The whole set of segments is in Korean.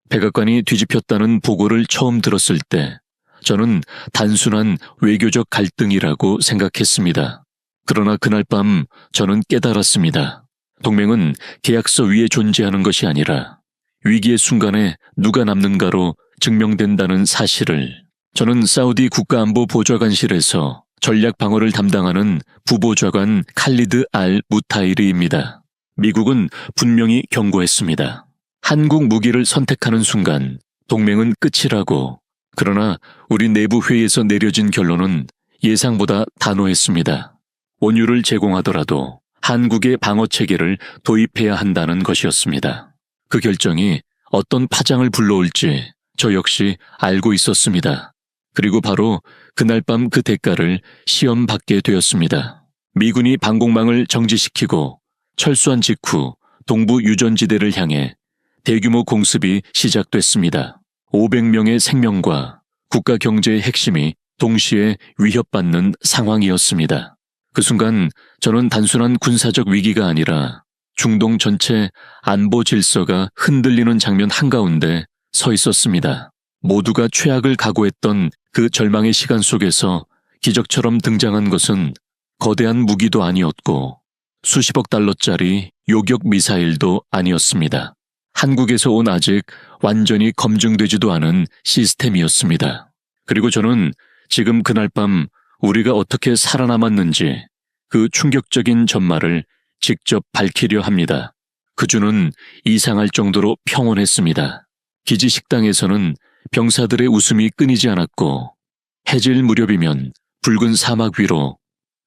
백악관이 뒤집혔다는 보고를 처음 들었을 때 저는 단순한 외교적 갈등이라고 생각했습니다. 그러나 그날 밤 저는 깨달았습니다. 동맹은 계약서 위에 존재하는 것이 아니라 위기의 순간에 누가 남는가로 증명된다는 사실을. 저는 사우디 국가안보보좌관실에서 전략 방어를 담당하는 부보좌관 칼리드 알 무타이르입니다. 미국은 분명히 경고했습니다. 한국 무기를 선택하는 순간 동맹은 끝이라고. 그러나 우리 내부 회의에서 내려진 결론은 예상보다 단호했습니다. 원유를 제공하더라도 한국의 방어 체계를 도입해야 한다는 것이었습니다. 그 결정이 어떤 파장을 불러올지 저 역시 알고 있었습니다. 그리고 바로 그날 밤 그 대가를 시험받게 되었습니다. 미군이 방공망을 정지시키고 철수한 직후 동부 유전지대를 향해 대규모 공습이 시작됐습니다. 500명의 생명과 국가 경제의 핵심이 동시에 위협받는 상황이었습니다. 그 순간 저는 단순한 군사적 위기가 아니라 중동 전체 안보 질서가 흔들리는 장면 한가운데 서 있었습니다. 모두가 최악을 각오했던 그 절망의 시간 속에서 기적처럼 등장한 것은 거대한 무기도 아니었고 수십억 달러짜리 요격 미사일도 아니었습니다. 한국에서 온 아직 완전히 검증되지도 않은 시스템이었습니다. 그리고 저는 지금 그날 밤 우리가 어떻게 살아남았는지 그 충격적인 전말을 직접 밝히려 합니다. 그 주는 이상할 정도로 평온했습니다. 기지 식당에서는 병사들의 웃음이 끊이지 않았고 해질 무렵이면 붉은 사막 위로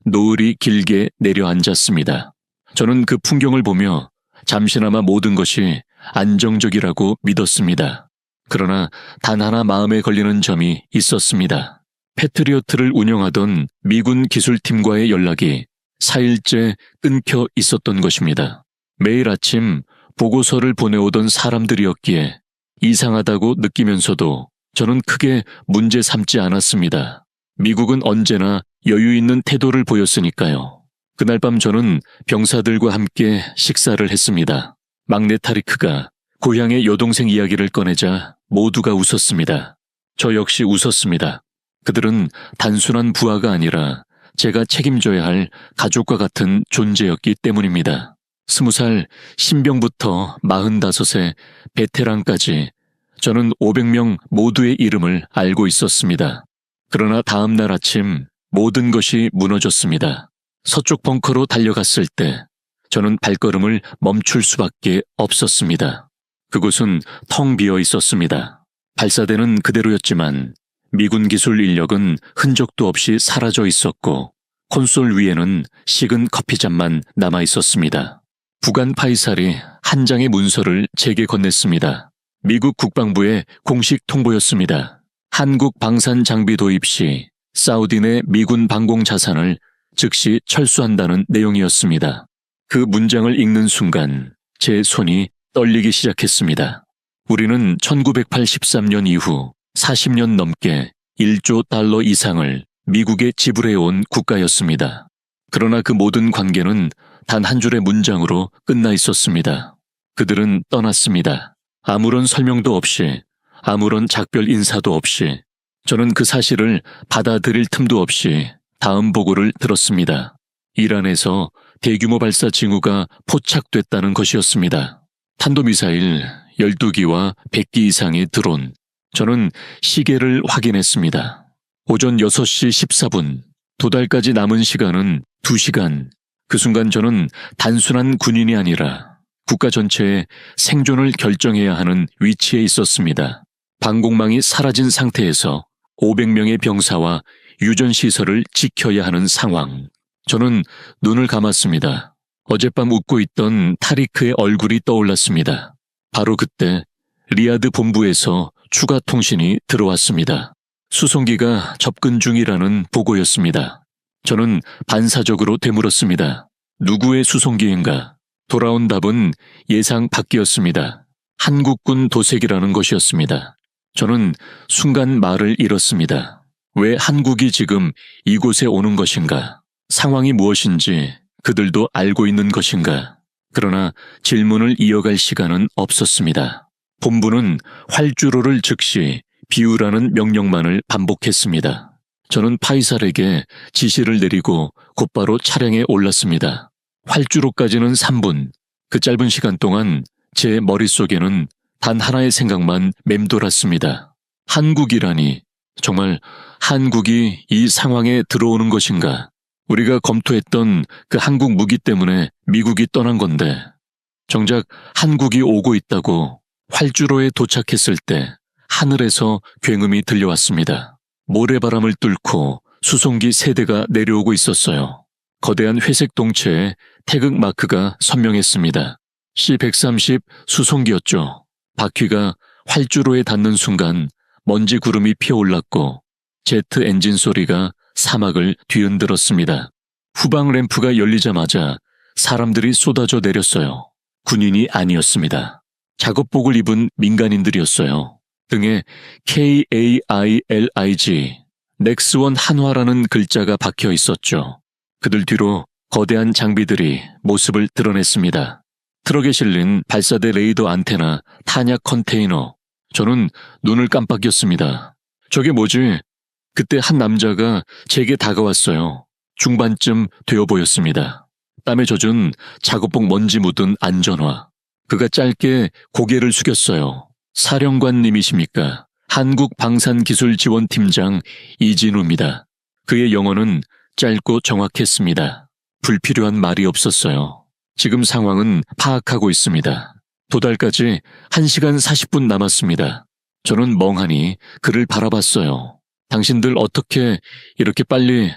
노을이 길게 내려앉았습니다. 저는 그 풍경을 보며 잠시나마 모든 것이 안정적이라고 믿었습니다. 그러나 단 하나 마음에 걸리는 점이 있었습니다. 패트리어트를 운영하던 미군 기술팀과의 연락이 4일째 끊겨 있었던 것입니다. 매일 아침 보고서를 보내오던 사람들이었기에 이상하다고 느끼면서도 저는 크게 문제 삼지 않았습니다. 미국은 언제나 여유 있는 태도를 보였으니까요. 그날 밤 저는 병사들과 함께 식사를 했습니다. 막내 타리크가 고향의 여동생 이야기를 꺼내자 모두가 웃었습니다. 저 역시 웃었습니다. 그들은 단순한 부하가 아니라 제가 책임져야 할 가족과 같은 존재였기 때문입니다. 20살 신병부터 45세 베테랑까지 저는 500명 모두의 이름을 알고 있었습니다. 그러나 다음 날 아침 모든 것이 무너졌습니다. 서쪽 벙커로 달려갔을 때 저는 발걸음을 멈출 수밖에 없었습니다. 그곳은 텅 비어 있었습니다. 발사대는 그대로였지만 미군 기술 인력은 흔적도 없이 사라져 있었고 콘솔 위에는 식은 커피잔만 남아 있었습니다. 부간 파이살이 한 장의 문서를 제게 건넸습니다. 미국 국방부의 공식 통보였습니다. 한국 방산 장비 도입 시 사우디 내 미군 방공 자산을 즉시 철수한다는 내용이었습니다. 그 문장을 읽는 순간 제 손이 떨리기 시작했습니다. 우리는 1983년 이후 40년 넘게 1조 달러 이상을 미국에 지불해온 국가였습니다. 그러나 그 모든 관계는 단 한 줄의 문장으로 끝나 있었습니다. 그들은 떠났습니다. 아무런 설명도 없이, 아무런 작별 인사도 없이 저는 그 사실을 받아들일 틈도 없이 다음 보고를 들었습니다. 이란에서 대규모 발사 징후가 포착됐다는 것이었습니다. 탄도미사일 12기와 100기 이상의 드론. 저는 시계를 확인했습니다. 오전 6시 14분, 도달까지 남은 시간은 2시간. 그 순간 저는 단순한 군인이 아니라 국가 전체의 생존을 결정해야 하는 위치에 있었습니다. 방공망이 사라진 상태에서 500명의 병사와 유전시설을 지켜야 하는 상황. 저는 눈을 감았습니다. 어젯밤 웃고 있던 타리크의 얼굴이 떠올랐습니다. 바로 그때 리야드 본부에서 추가 통신이 들어왔습니다. 수송기가 접근 중이라는 보고였습니다. 저는 반사적으로 되물었습니다. 누구의 수송기인가? 돌아온 답은 예상 밖이었습니다. 한국군 도색이라는 것이었습니다. 저는 순간 말을 잃었습니다. 왜 한국이 지금 이곳에 오는 것인가? 상황이 무엇인지 그들도 알고 있는 것인가? 그러나 질문을 이어갈 시간은 없었습니다. 본부는 활주로를 즉시 비우라는 명령만을 반복했습니다. 저는 파이살에게 지시를 내리고 곧바로 차량에 올랐습니다. 활주로까지는 3분. 그 짧은 시간 동안 제 머릿속에는 단 하나의 생각만 맴돌았습니다. 한국이라니, 정말 한국이 이 상황에 들어오는 것인가? 우리가 검토했던 그 한국 무기 때문에 미국이 떠난 건데, 정작 한국이 오고 있다고 활주로에 도착했을 때 하늘에서 굉음이 들려왔습니다. 모래바람을 뚫고 수송기 3대가 내려오고 있었어요. 거대한 회색 동체에 태극 마크가 선명했습니다. C-130 수송기였죠. 바퀴가 활주로에 닿는 순간 먼지 구름이 피어올랐고 제트 엔진 소리가 사막을 뒤흔들었습니다. 후방 램프가 열리자마자 사람들이 쏟아져 내렸어요. 군인이 아니었습니다. 작업복을 입은 민간인들이었어요. 등에 KAILIG, 넥스원 한화라는 글자가 박혀 있었죠. 그들 뒤로 거대한 장비들이 모습을 드러냈습니다. 트럭에 실린 발사대 레이더 안테나, 탄약 컨테이너. 저는 눈을 깜빡였습니다. 저게 뭐지? 그때 한 남자가 제게 다가왔어요. 중반쯤 되어 보였습니다. 땀에 젖은 작업복 먼지 묻은 안전화. 그가 짧게 고개를 숙였어요. 사령관님이십니까? 한국방산기술지원팀장 이진우입니다. 그의 영어는 짧고 정확했습니다. 불필요한 말이 없었어요. 지금 상황은 파악하고 있습니다. 도달까지 1시간 40분 남았습니다. 저는 멍하니 그를 바라봤어요. 당신들 어떻게 이렇게 빨리...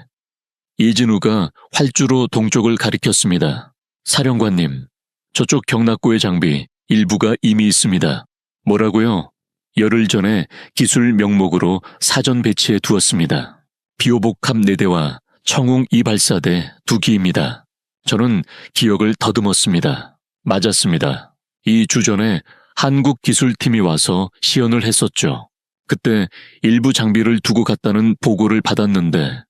이진우가 활주로 동쪽을 가리켰습니다. 사령관님, 저쪽 경납고의 장비 일부가 이미 있습니다. 뭐라고요? 열흘 전에 기술 명목으로 사전 배치해 두었습니다. 비호복합 4대와 청웅 2발사대 2기입니다. 저는 기억을 더듬었습니다. 맞았습니다. 2주 전에 한국기술팀이 와서 시연을 했었죠. 그때 일부 장비를 두고 갔다는 보고를 받았는데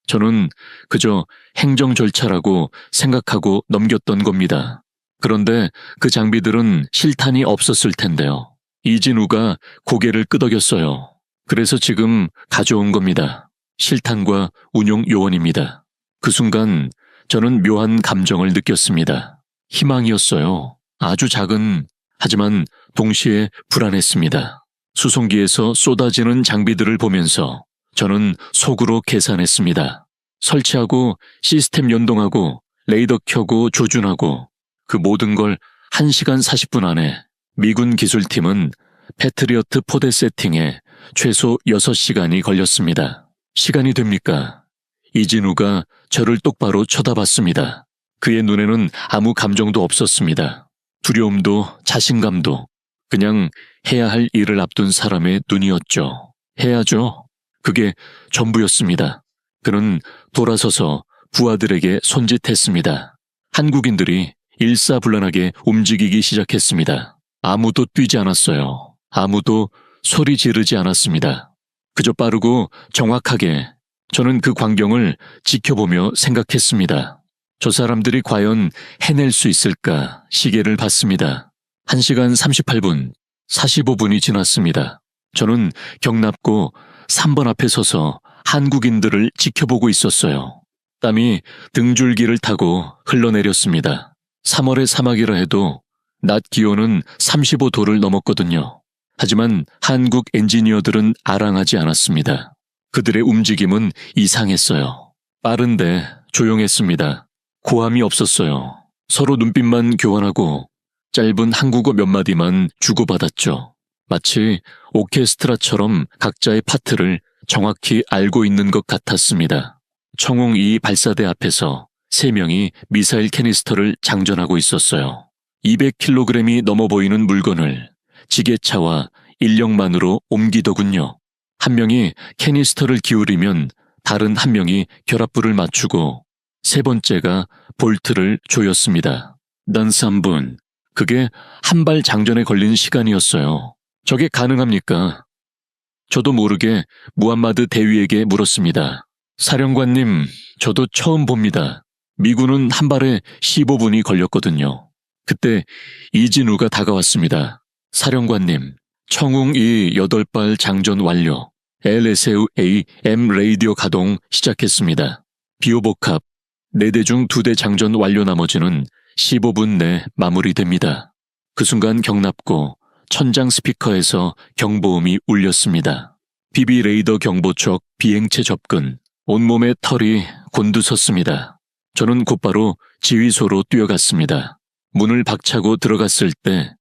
저는 그저 행정 절차라고 생각하고 넘겼던 겁니다. 그런데 그 장비들은 실탄이 없었을 텐데요. 이진우가 고개를 끄덕였어요. 그래서 지금 가져온 겁니다. 실탄과 운용 요원입니다. 그 순간 저는 묘한 감정을 느꼈습니다. 희망이었어요. 아주 작은, 하지만 동시에 불안했습니다. 수송기에서 쏟아지는 장비들을 보면서 저는 속으로 계산했습니다. 설치하고 시스템 연동하고 레이더 켜고 조준하고 그 모든 걸 1시간 40분 안에 미군 기술팀은 패트리어트 포대 세팅에 최소 6시간이 걸렸습니다. 시간이 됩니까? 이진우가 저를 똑바로 쳐다봤습니다. 그의 눈에는 아무 감정도 없었습니다. 두려움도 자신감도 그냥 해야 할 일을 앞둔 사람의 눈이었죠. 해야죠. 그게 전부였습니다. 그는 돌아서서 부하들에게 손짓했습니다. 한국인들이 일사불란하게 움직이기 시작했습니다. 아무도 뛰지 않았어요. 아무도 소리 지르지 않았습니다. 그저 빠르고 정확하게 저는 그 광경을 지켜보며 생각했습니다. 저 사람들이 과연 해낼 수 있을까 시계를 봤습니다. 1시간 38분, 45분이 지났습니다. 저는 경납고 3번 앞에 서서 한국인들을 지켜보고 있었어요. 땀이 등줄기를 타고 흘러내렸습니다. 3월의 사막이라 해도 낮 기온은 35도를 넘었거든요. 하지만 한국 엔지니어들은 아랑하지 않았습니다. 그들의 움직임은 이상했어요. 빠른데 조용했습니다. 고함이 없었어요. 서로 눈빛만 교환하고 짧은 한국어 몇 마디만 주고받았죠. 마치 오케스트라처럼 각자의 파트를 정확히 알고 있는 것 같았습니다. 청웅 2 발사대 앞에서 3명이 미사일 캐니스터를 장전하고 있었어요. 200kg이 넘어 보이는 물건을 지게차와 인력만으로 옮기더군요. 한 명이 캐니스터를 기울이면 다른 한 명이 결합부를 맞추고 세 번째가 볼트를 조였습니다. 단 3분. 그게 한 발 장전에 걸린 시간이었어요. 저게 가능합니까? 저도 모르게 무함마드 대위에게 물었습니다. 사령관님, 저도 처음 봅니다. 미군은 한 발에 15분이 걸렸거든요. 그때 이진우가 다가왔습니다. 사령관님, 청웅 이 8발 장전 완료. LSU AM 레이디오 가동 시작했습니다. 비오복합 4대 중 2대 장전 완료 나머지는 15분 내 마무리됩니다. 그 순간 경납고 천장 스피커에서 경보음이 울렸습니다. BB 레이더 경보촉 비행체 접근. 온몸에 털이 곤두섰습니다. 저는 곧바로 지휘소로 뛰어갔습니다. 문을 박차고 들어갔을 때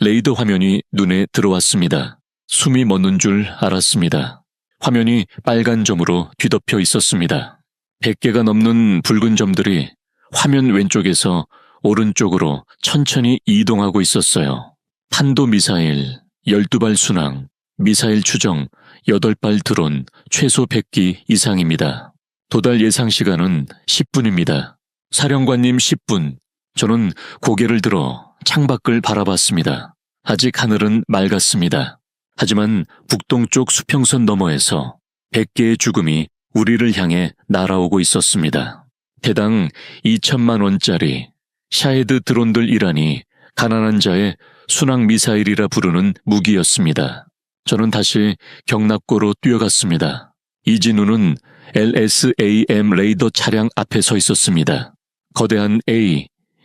레이더 화면이 눈에 들어왔습니다. 숨이 멎는 줄 알았습니다. 화면이 빨간 점으로 뒤덮여 있었습니다. 100개가 넘는 붉은 점들이 화면 왼쪽에서 오른쪽으로 천천히 이동하고 있었어요. 탄도미사일 12발 순항, 미사일 추정 8발 드론 최소 100기 이상입니다. 도달 예상 시간은 10분입니다. 사령관님 10분. 저는 고개를 들어 창밖을 바라봤습니다. 아직 하늘은 맑았습니다. 하지만 북동쪽 수평선 너머에서 100개의 죽음이 우리를 향해 날아오고 있었습니다. 대당 2천만 원짜리 샤헤드 드론들이라니 가난한 자의 순항 미사일이라 부르는 무기였습니다. 저는 다시 경납고로 뛰어갔습니다. 이진우는 LSAM 레이더 차량 앞에 서 있었습니다. 거대한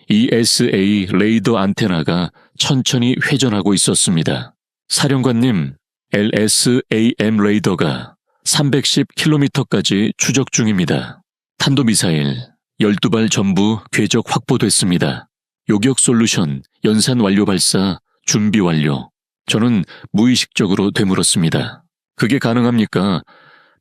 ESA 레이더 안테나가 천천히 회전하고 있었습니다. 사령관님, LSAM 레이더가 310km까지 추적 중입니다. 탄도미사일 12발 전부 궤적 확보됐습니다. 요격 솔루션 연산 완료 발사 준비 완료. 저는 무의식적으로 되물었습니다. 그게 가능합니까?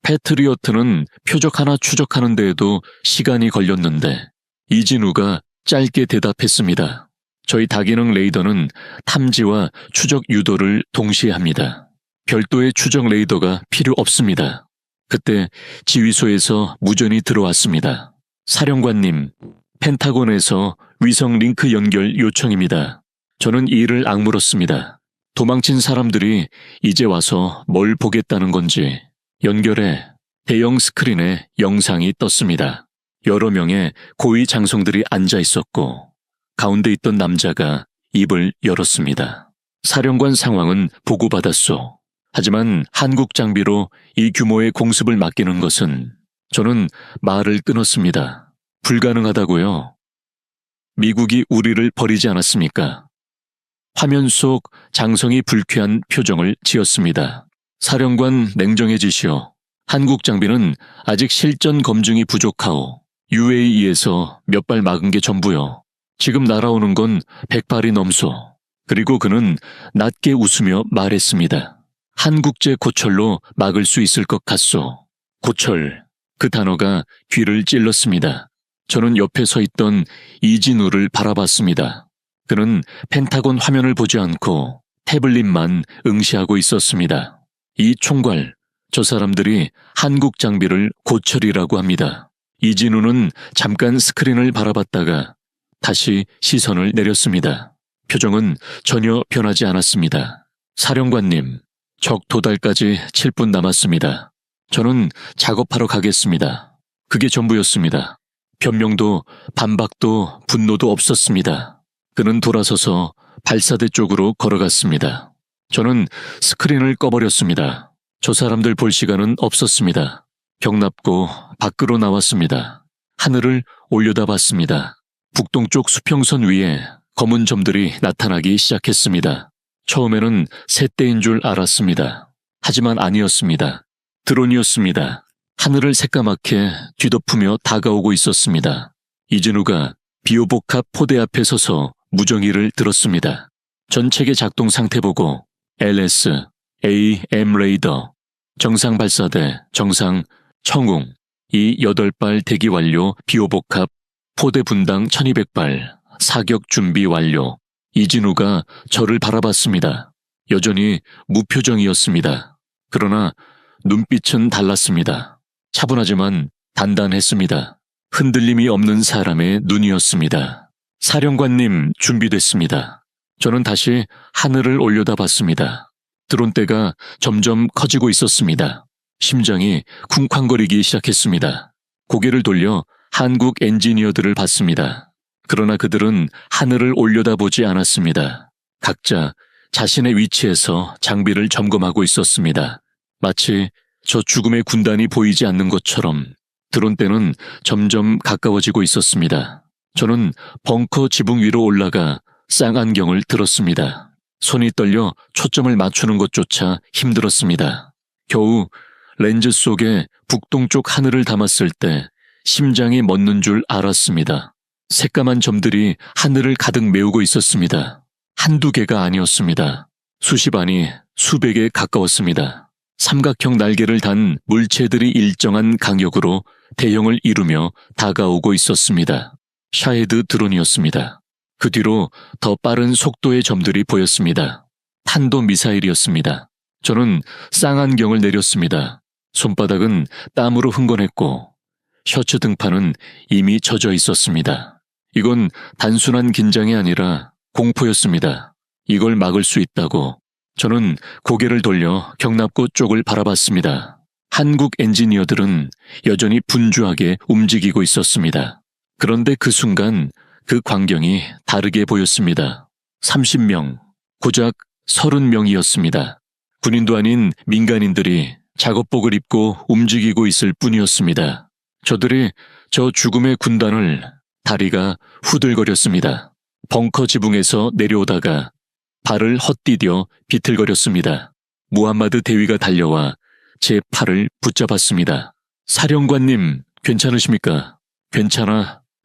패트리어트는 표적 하나 추적하는 데에도 시간이 걸렸는데 이진우가 짧게 대답했습니다. 저희 다기능 레이더는 탐지와 추적 유도를 동시에 합니다. 별도의 추적 레이더가 필요 없습니다. 그때 지휘소에서 무전이 들어왔습니다. 사령관님, 펜타곤에서 위성 링크 연결 요청입니다. 저는 이를 악물었습니다. 도망친 사람들이 이제 와서 뭘 보겠다는 건지. 연결해 대형 스크린에 영상이 떴습니다. 여러 명의 고위 장성들이 앉아 있었고 가운데 있던 남자가 입을 열었습니다. 사령관 상황은 보고받았소. 하지만 한국 장비로 이 규모의 공습을 맡기는 것은 저는 말을 끊었습니다. 불가능하다고요. 미국이 우리를 버리지 않았습니까? 화면 속 장성이 불쾌한 표정을 지었습니다. 사령관 냉정해지시오. 한국 장비는 아직 실전 검증이 부족하오. UAE에서 몇 발 막은 게 전부요. 지금 날아오는 건 100발이 넘소. 그리고 그는 낮게 웃으며 말했습니다. 한국제 고철로 막을 수 있을 것 같소. 고철. 그 단어가 귀를 찔렀습니다. 저는 옆에 서 있던 이진우를 바라봤습니다. 그는 펜타곤 화면을 보지 않고 태블릿만 응시하고 있었습니다. 이 총괄, 저 사람들이 한국 장비를 고철이라고 합니다. 이진우는 잠깐 스크린을 바라봤다가 다시 시선을 내렸습니다. 표정은 전혀 변하지 않았습니다. 사령관님, 적 도달까지 7분 남았습니다. 저는 작업하러 가겠습니다. 그게 전부였습니다. 변명도 반박도 분노도 없었습니다. 그는 돌아서서 발사대 쪽으로 걸어갔습니다. 저는 스크린을 꺼버렸습니다. 저 사람들 볼 시간은 없었습니다. 경납고 밖으로 나왔습니다. 하늘을 올려다봤습니다. 북동쪽 수평선 위에 검은 점들이 나타나기 시작했습니다. 처음에는 새떼인 줄 알았습니다. 하지만 아니었습니다. 드론이었습니다. 하늘을 새까맣게 뒤덮으며 다가오고 있었습니다. 이진우가 비오복합 포대 앞에 서서 무정의를 들었습니다. 전체계 작동 상태 보고 LS, AM 레이더, 정상 발사대, 정상, 청웅, 이 8발 대기 완료 비오복합 포대 분당 1200발 사격 준비 완료. 이진우가 저를 바라봤습니다. 여전히 무표정이었습니다. 그러나 눈빛은 달랐습니다. 차분하지만 단단했습니다. 흔들림이 없는 사람의 눈이었습니다. 사령관님, 준비됐습니다. 저는 다시 하늘을 올려다봤습니다. 드론대가 점점 커지고 있었습니다. 심장이 쿵쾅거리기 시작했습니다. 고개를 돌려 한국 엔지니어들을 봤습니다. 그러나 그들은 하늘을 올려다보지 않았습니다. 각자 자신의 위치에서 장비를 점검하고 있었습니다. 마치 저 죽음의 군단이 보이지 않는 것처럼 드론대는 점점 가까워지고 있었습니다. 저는 벙커 지붕 위로 올라가 쌍안경을 들었습니다. 손이 떨려 초점을 맞추는 것조차 힘들었습니다. 겨우 렌즈 속에 북동쪽 하늘을 담았을 때 심장이 멎는 줄 알았습니다. 새까만 점들이 하늘을 가득 메우고 있었습니다. 한두 개가 아니었습니다. 수십 아니 수백에 가까웠습니다. 삼각형 날개를 단 물체들이 일정한 간격으로 대형을 이루며 다가오고 있었습니다. 샤헤드 드론이었습니다. 그 뒤로 더 빠른 속도의 점들이 보였습니다. 탄도미사일이었습니다. 저는 쌍안경을 내렸습니다. 손바닥은 땀으로 흥건했고 셔츠 등판은 이미 젖어 있었습니다. 이건 단순한 긴장이 아니라 공포였습니다. 이걸 막을 수 있다고. 저는 고개를 돌려 경납고 쪽을 바라봤습니다. 한국 엔지니어들은 여전히 분주하게 움직이고 있었습니다. 그런데 그 순간 그 광경이 다르게 보였습니다. 30명, 고작 30명이었습니다. 군인도 아닌 민간인들이 작업복을 입고 움직이고 있을 뿐이었습니다. 저들이 저 죽음의 군단을 다리가 후들거렸습니다. 벙커 지붕에서 내려오다가 발을 헛디뎌 비틀거렸습니다. 무함마드 대위가 달려와 제 팔을 붙잡았습니다. 사령관님, 괜찮으십니까?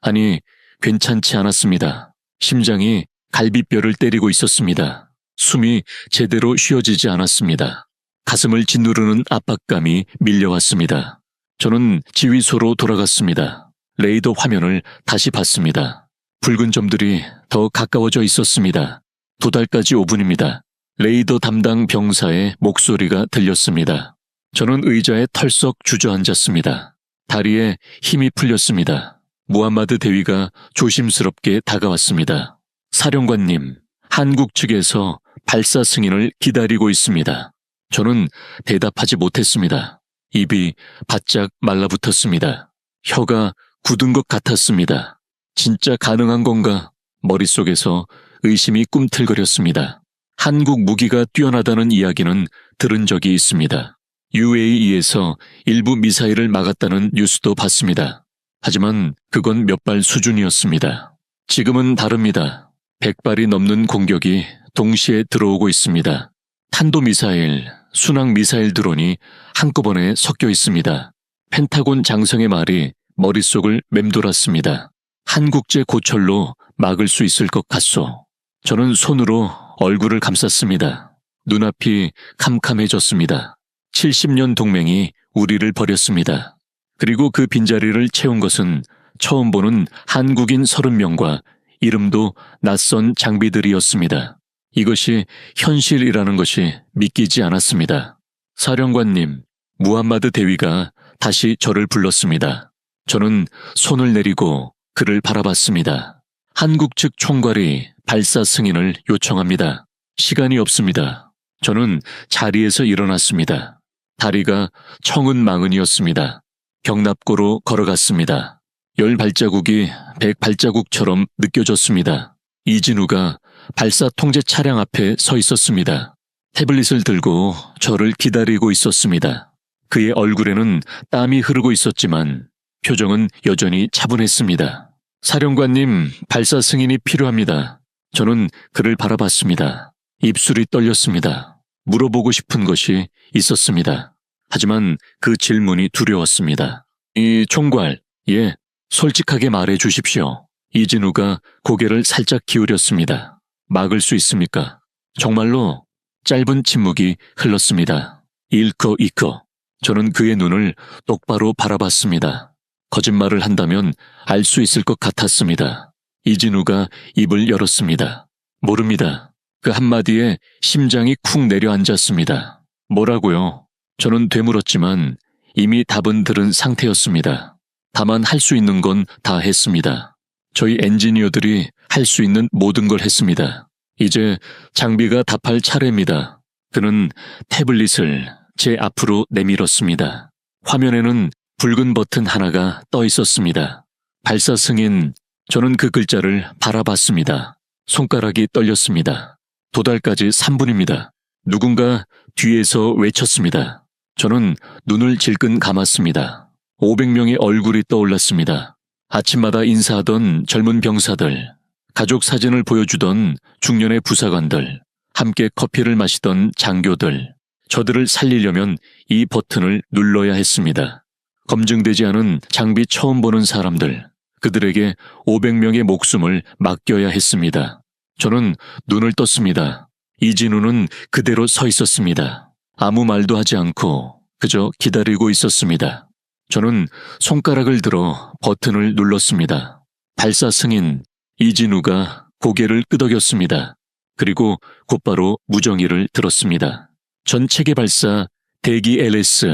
아니, 괜찮지 않았습니다. 심장이 갈비뼈를 때리고 있었습니다. 숨이 제대로 쉬어지지 않았습니다. 가슴을 짓누르는 압박감이 밀려왔습니다. 저는 지휘소로 돌아갔습니다. 레이더 화면을 다시 봤습니다. 붉은 점들이 더 가까워져 있었습니다. 도달까지 5분입니다. 레이더 담당 병사의 목소리가 들렸습니다. 저는 의자에 털썩 주저앉았습니다. 다리에 힘이 풀렸습니다. 무함마드 대위가 조심스럽게 다가왔습니다. 사령관님, 한국 측에서 발사 승인을 기다리고 있습니다. 저는 대답하지 못했습니다. 입이 바짝 말라붙었습니다. 혀가 굳은 것 같았습니다. 진짜 가능한 건가? 머릿속에서 의심이 꿈틀거렸습니다. 한국 무기가 뛰어나다는 이야기는 들은 적이 있습니다. UAE에서 일부 미사일을 막았다는 뉴스도 봤습니다. 하지만 그건 몇 발 수준이었습니다. 지금은 다릅니다. 100발이 넘는 공격이 동시에 들어오고 있습니다. 탄도미사일, 순항미사일 드론이 한꺼번에 섞여 있습니다. 펜타곤 장성의 말이 머릿속을 맴돌았습니다. 한국제 고철로 막을 수 있을 것 같소. 저는 손으로 얼굴을 감쌌습니다. 눈앞이 캄캄해졌습니다. 70년 동맹이 우리를 버렸습니다. 그리고 그 빈자리를 채운 것은 처음 보는 한국인 30명과 이름도 낯선 장비들이었습니다. 이것이 현실이라는 것이 믿기지 않았습니다. 사령관님, 무함마드 대위가 다시 저를 불렀습니다. 저는 손을 내리고 그를 바라봤습니다. 한국 측 총괄이 발사 승인을 요청합니다. 시간이 없습니다. 저는 자리에서 일어났습니다. 다리가 청은망은이었습니다. 경납고로 걸어갔습니다. 10발자국이 100발자국처럼 느껴졌습니다. 이진우가 발사 통제 차량 앞에 서 있었습니다. 태블릿을 들고 저를 기다리고 있었습니다. 그의 얼굴에는 땀이 흐르고 있었지만 표정은 여전히 차분했습니다. 사령관님, 발사 승인이 필요합니다. 저는 그를 바라봤습니다. 입술이 떨렸습니다. 물어보고 싶은 것이 있었습니다. 하지만 그 질문이 두려웠습니다. 이 총괄, 예, 솔직하게 말해 주십시오. 이진우가 고개를 살짝 기울였습니다. 막을 수 있습니까? 정말로 짧은 침묵이 흘렀습니다. 일커이커. 저는 그의 눈을 똑바로 바라봤습니다. 거짓말을 한다면 알 수 있을 것 같았습니다. 이진우가 입을 열었습니다. 모릅니다. 그 한마디에 심장이 쿵 내려앉았습니다. 뭐라고요? 저는 되물었지만 이미 답은 들은 상태였습니다. 다만 할 수 있는 건 다 했습니다. 저희 엔지니어들이 할 수 있는 모든 걸 했습니다. 이제 장비가 답할 차례입니다. 그는 태블릿을 제 앞으로 내밀었습니다. 화면에는 붉은 버튼 하나가 떠 있었습니다. 발사 승인. 저는 그 글자를 바라봤습니다. 손가락이 떨렸습니다. 도달까지 3분입니다. 누군가 뒤에서 외쳤습니다. 저는 눈을 질끈 감았습니다. 500명의 얼굴이 떠올랐습니다. 아침마다 인사하던 젊은 병사들, 가족 사진을 보여주던 중년의 부사관들, 함께 커피를 마시던 장교들, 저들을 살리려면 이 버튼을 눌러야 했습니다. 검증되지 않은 장비 처음 보는 사람들, 그들에게 500명의 목숨을 맡겨야 했습니다. 저는 눈을 떴습니다. 이진우는 그대로 서 있었습니다. 아무 말도 하지 않고 그저 기다리고 있었습니다. 저는 손가락을 들어 버튼을 눌렀습니다. 발사 승인 이진우가 고개를 끄덕였습니다. 그리고 곧바로 무정의를 들었습니다. 전 체계 발사 대기 LS,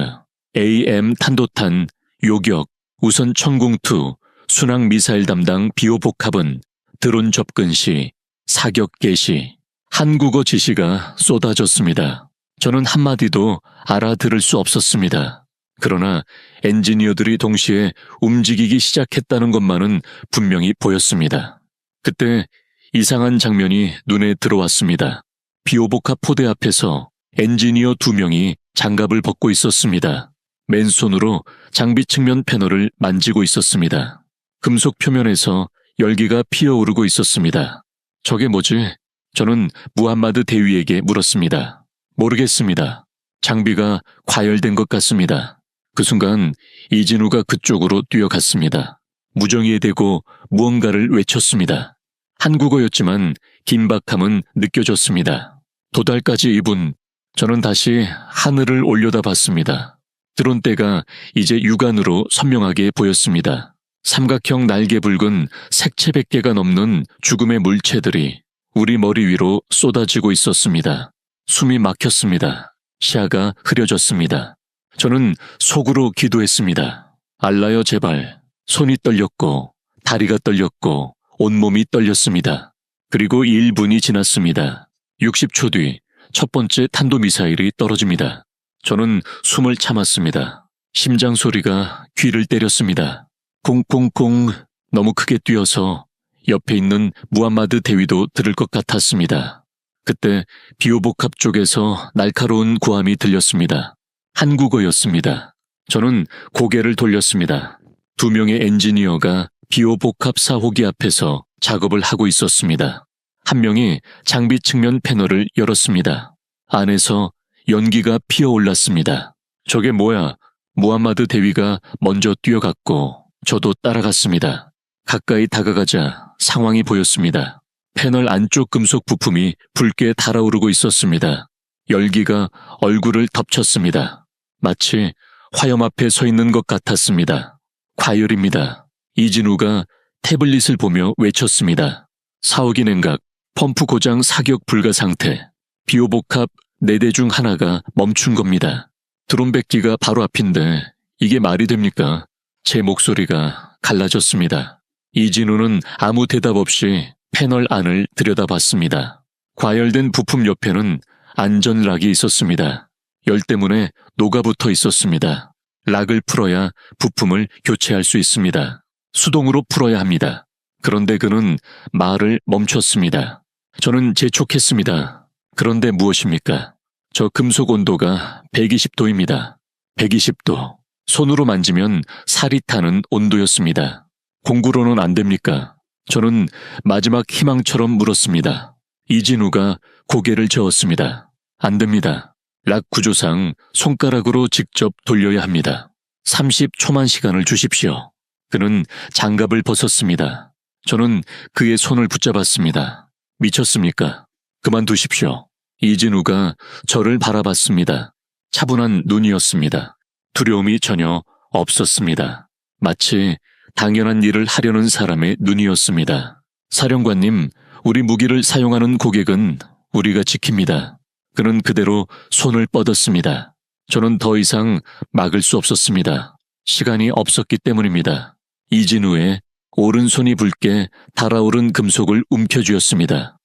AM 탄도탄, 요격, 우선 천궁2, 순항 미사일 담당 비호 복합은 드론 접근 시, 사격 개시, 한국어 지시가 쏟아졌습니다. 저는 한마디도 알아들을 수 없었습니다. 그러나 엔지니어들이 동시에 움직이기 시작했다는 것만은 분명히 보였습니다. 그때 이상한 장면이 눈에 들어왔습니다. 비호복합 포대 앞에서 엔지니어 2명이 장갑을 벗고 있었습니다. 맨손으로 장비 측면 패널을 만지고 있었습니다. 금속 표면에서 열기가 피어오르고 있었습니다. 저게 뭐지? 저는 무함마드 대위에게 물었습니다. 모르겠습니다. 장비가 과열된 것 같습니다. 그 순간 이진우가 그쪽으로 뛰어갔습니다. 무정의에 대고 무언가를 외쳤습니다. 한국어였지만 긴박함은 느껴졌습니다. 도달까지 2분, 저는 다시 하늘을 올려다봤습니다. 드론대가 이제 육안으로 선명하게 보였습니다. 삼각형 날개 붉은 색채 100개가 넘는 죽음의 물체들이 우리 머리 위로 쏟아지고 있었습니다. 숨이 막혔습니다. 시야가 흐려졌습니다. 저는 속으로 기도했습니다. 알라여 제발. 손이 떨렸고 다리가 떨렸고 온몸이 떨렸습니다. 그리고 1분이 지났습니다. 60초 뒤 첫 번째 탄도미사일이 떨어집니다. 저는 숨을 참았습니다. 심장 소리가 귀를 때렸습니다. 콩콩콩 너무 크게 뛰어서 옆에 있는 무함마드 대위도 들을 것 같았습니다. 그때 비호복합 쪽에서 날카로운 고함이 들렸습니다. 한국어였습니다. 저는 고개를 돌렸습니다. 2명의 엔지니어가 비호복합 사호기 앞에서 작업을 하고 있었습니다. 한 명이 장비 측면 패널을 열었습니다. 안에서 연기가 피어올랐습니다. 저게 뭐야? 무함마드 대위가 먼저 뛰어갔고 저도 따라갔습니다. 가까이 다가가자 상황이 보였습니다. 패널 안쪽 금속 부품이 붉게 달아오르고 있었습니다. 열기가 얼굴을 덮쳤습니다. 마치 화염 앞에 서 있는 것 같았습니다. 과열입니다. 이진우가 태블릿을 보며 외쳤습니다. 사오기 냉각, 펌프 고장 사격 불가 상태, 비호복합 4대 중 하나가 멈춘 겁니다. 드론 뱉기가 바로 앞인데 이게 말이 됩니까? 제 목소리가 갈라졌습니다. 이진우는 아무 대답 없이 패널 안을 들여다봤습니다. 과열된 부품 옆에는 안전락이 있었습니다. 열 때문에 녹아붙어 있었습니다. 락을 풀어야 부품을 교체할 수 있습니다. 수동으로 풀어야 합니다. 그런데 그는 말을 멈췄습니다. 저는 재촉했습니다. 그런데 무엇입니까? 저 금속 온도가 120도입니다. 120도. 손으로 만지면 살이 타는 온도였습니다. 공구로는 안 됩니까? 저는 마지막 희망처럼 물었습니다. 이진우가 고개를 저었습니다. 안 됩니다. 락 구조상 손가락으로 직접 돌려야 합니다. 30초만 시간을 주십시오. 그는 장갑을 벗었습니다. 저는 그의 손을 붙잡았습니다. 미쳤습니까? 그만두십시오. 이진우가 저를 바라봤습니다. 차분한 눈이었습니다. 두려움이 전혀 없었습니다. 마치 당연한 일을 하려는 사람의 눈이었습니다. 사령관님, 우리 무기를 사용하는 고객은 우리가 지킵니다. 그는 그대로 손을 뻗었습니다. 저는 더 이상 막을 수 없었습니다. 시간이 없었기 때문입니다. 이진우의 오른손이 붉게 달아오른 금속을 움켜쥐었습니다.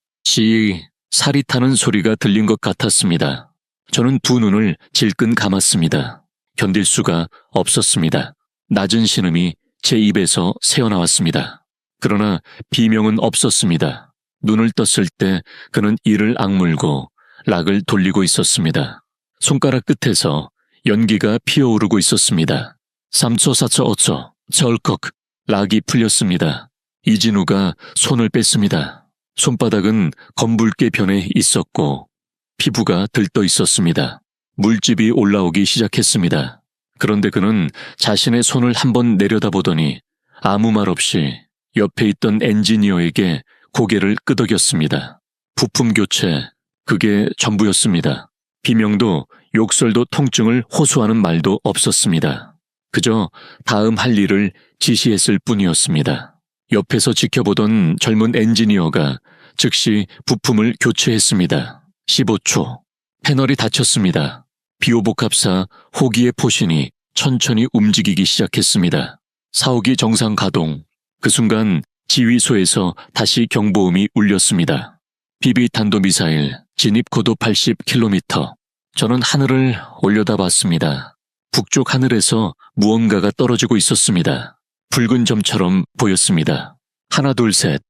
살이 타는 소리가 들린 것 같았습니다. 저는 두 눈을 질끈 감았습니다. 견딜 수가 없었습니다. 낮은 신음이 제 입에서 새어나왔습니다. 그러나 비명은 없었습니다. 눈을 떴을 때 그는 이를 악물고 락을 돌리고 있었습니다. 손가락 끝에서 연기가 피어오르고 있었습니다. 3초, 4초, 5초, 절컥, 락이 풀렸습니다. 이진우가 손을 뺐습니다. 손바닥은 검붉게 변해 있었고 피부가 들떠 있었습니다. 물집이 올라오기 시작했습니다. 그런데 그는 자신의 손을 한번 내려다보더니 아무 말 없이 옆에 있던 엔지니어에게 고개를 끄덕였습니다. 부품 교체, 그게 전부였습니다. 비명도 욕설도 통증을 호소하는 말도 없었습니다. 그저 다음 할 일을 지시했을 뿐이었습니다. 옆에서 지켜보던 젊은 엔지니어가 즉시 부품을 교체했습니다. 15초. 패널이 닫혔습니다. 비오복합사 호기의 포신이 천천히 움직이기 시작했습니다. 사호기 정상 가동. 그 순간 지휘소에서 다시 경보음이 울렸습니다. 비비탄도미사일 진입 고도 80km. 저는 하늘을 올려다봤습니다. 북쪽 하늘에서 무언가가 떨어지고 있었습니다. 붉은 점처럼 보였습니다. 하나 둘 셋.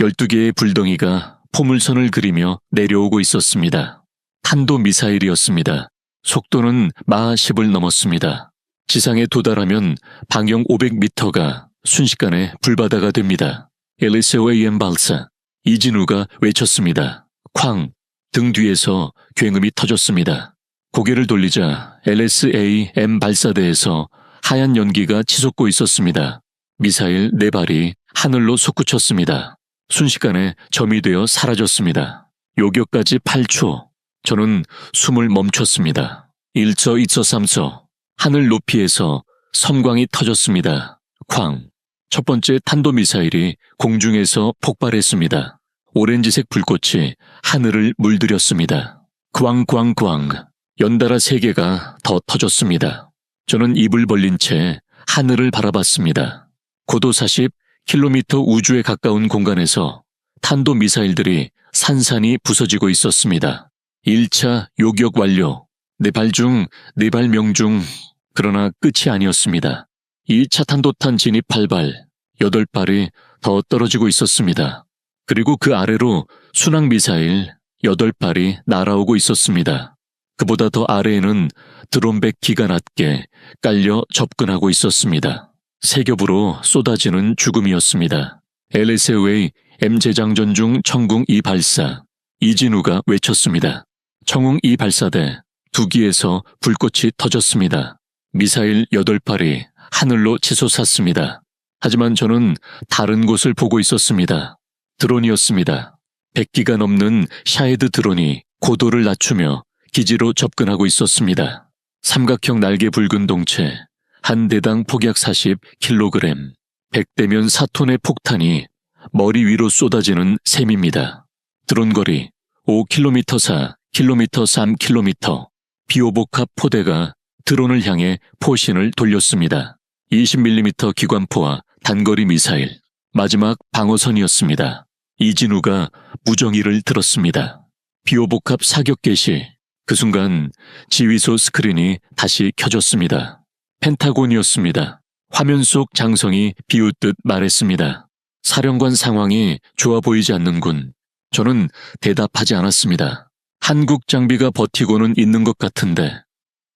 12개의 불덩이가 포물선을 그리며 내려오고 있었습니다. 탄도미사일이었습니다. 속도는 마하 10을 넘었습니다. 지상에 도달하면 방영 500m가 순식간에 불바다가 됩니다. 엘리세오의 발사. 이진우가 외쳤습니다. 쾅! 등 뒤에서 굉음이 터졌습니다. 고개를 돌리자 LSAM 발사대에서 하얀 연기가 치솟고 있었습니다. 미사일 4발이 하늘로 솟구쳤습니다. 순식간에 점이 되어 사라졌습니다. 요격까지 8초. 저는 숨을 멈췄습니다. 1초, 2초, 3초. 하늘 높이에서 섬광이 터졌습니다. 쾅! 첫 번째 탄도미사일이 공중에서 폭발했습니다. 오렌지색 불꽃이 하늘을 물들였습니다. 꽝꽝꽝! 연달아 3개가 더 터졌습니다. 저는 입을 벌린 채 하늘을 바라봤습니다. 고도 40km 우주에 가까운 공간에서 탄도미사일들이 산산이 부서지고 있었습니다. 1차 요격 완료. 4발 중 4발 명중. 그러나 끝이 아니었습니다. 2차 탄도탄 진입 8발, 8발이 더 떨어지고 있었습니다. 그리고 그 아래로 순항미사일 8발이 날아오고 있었습니다. 그보다 더 아래에는 드론백 기가 낮게 깔려 접근하고 있었습니다. 세 겹으로 쏟아지는 죽음이었습니다. LSA의 M재장전 중 청궁 2 발사. 이진우가 외쳤습니다. 청궁 2 발사대 2기에서 불꽃이 터졌습니다. 미사일 8발이 하늘로 치솟았습니다. 하지만 저는 다른 곳을 보고 있었습니다. 드론이었습니다. 100기가 넘는 샤헤드 드론이 고도를 낮추며 기지로 접근하고 있었습니다. 삼각형 날개 붉은 동체, 한 대당 폭약 40kg, 100대면 4톤의 폭탄이 머리 위로 쏟아지는 셈입니다. 드론 거리 5km 4km 3km, 비오복합 포대가 드론을 향해 포신을 돌렸습니다. 20mm 기관포와 단거리 미사일, 마지막 방어선이었습니다. 이진우가 무정의를 들었습니다. 비오복합 사격 개시. 그 순간 지휘소 스크린이 다시 켜졌습니다. 펜타곤이었습니다. 화면 속 장성이 비웃듯 말했습니다. 사령관 상황이 좋아 보이지 않는군. 저는 대답하지 않았습니다. 한국 장비가 버티고는 있는 것 같은데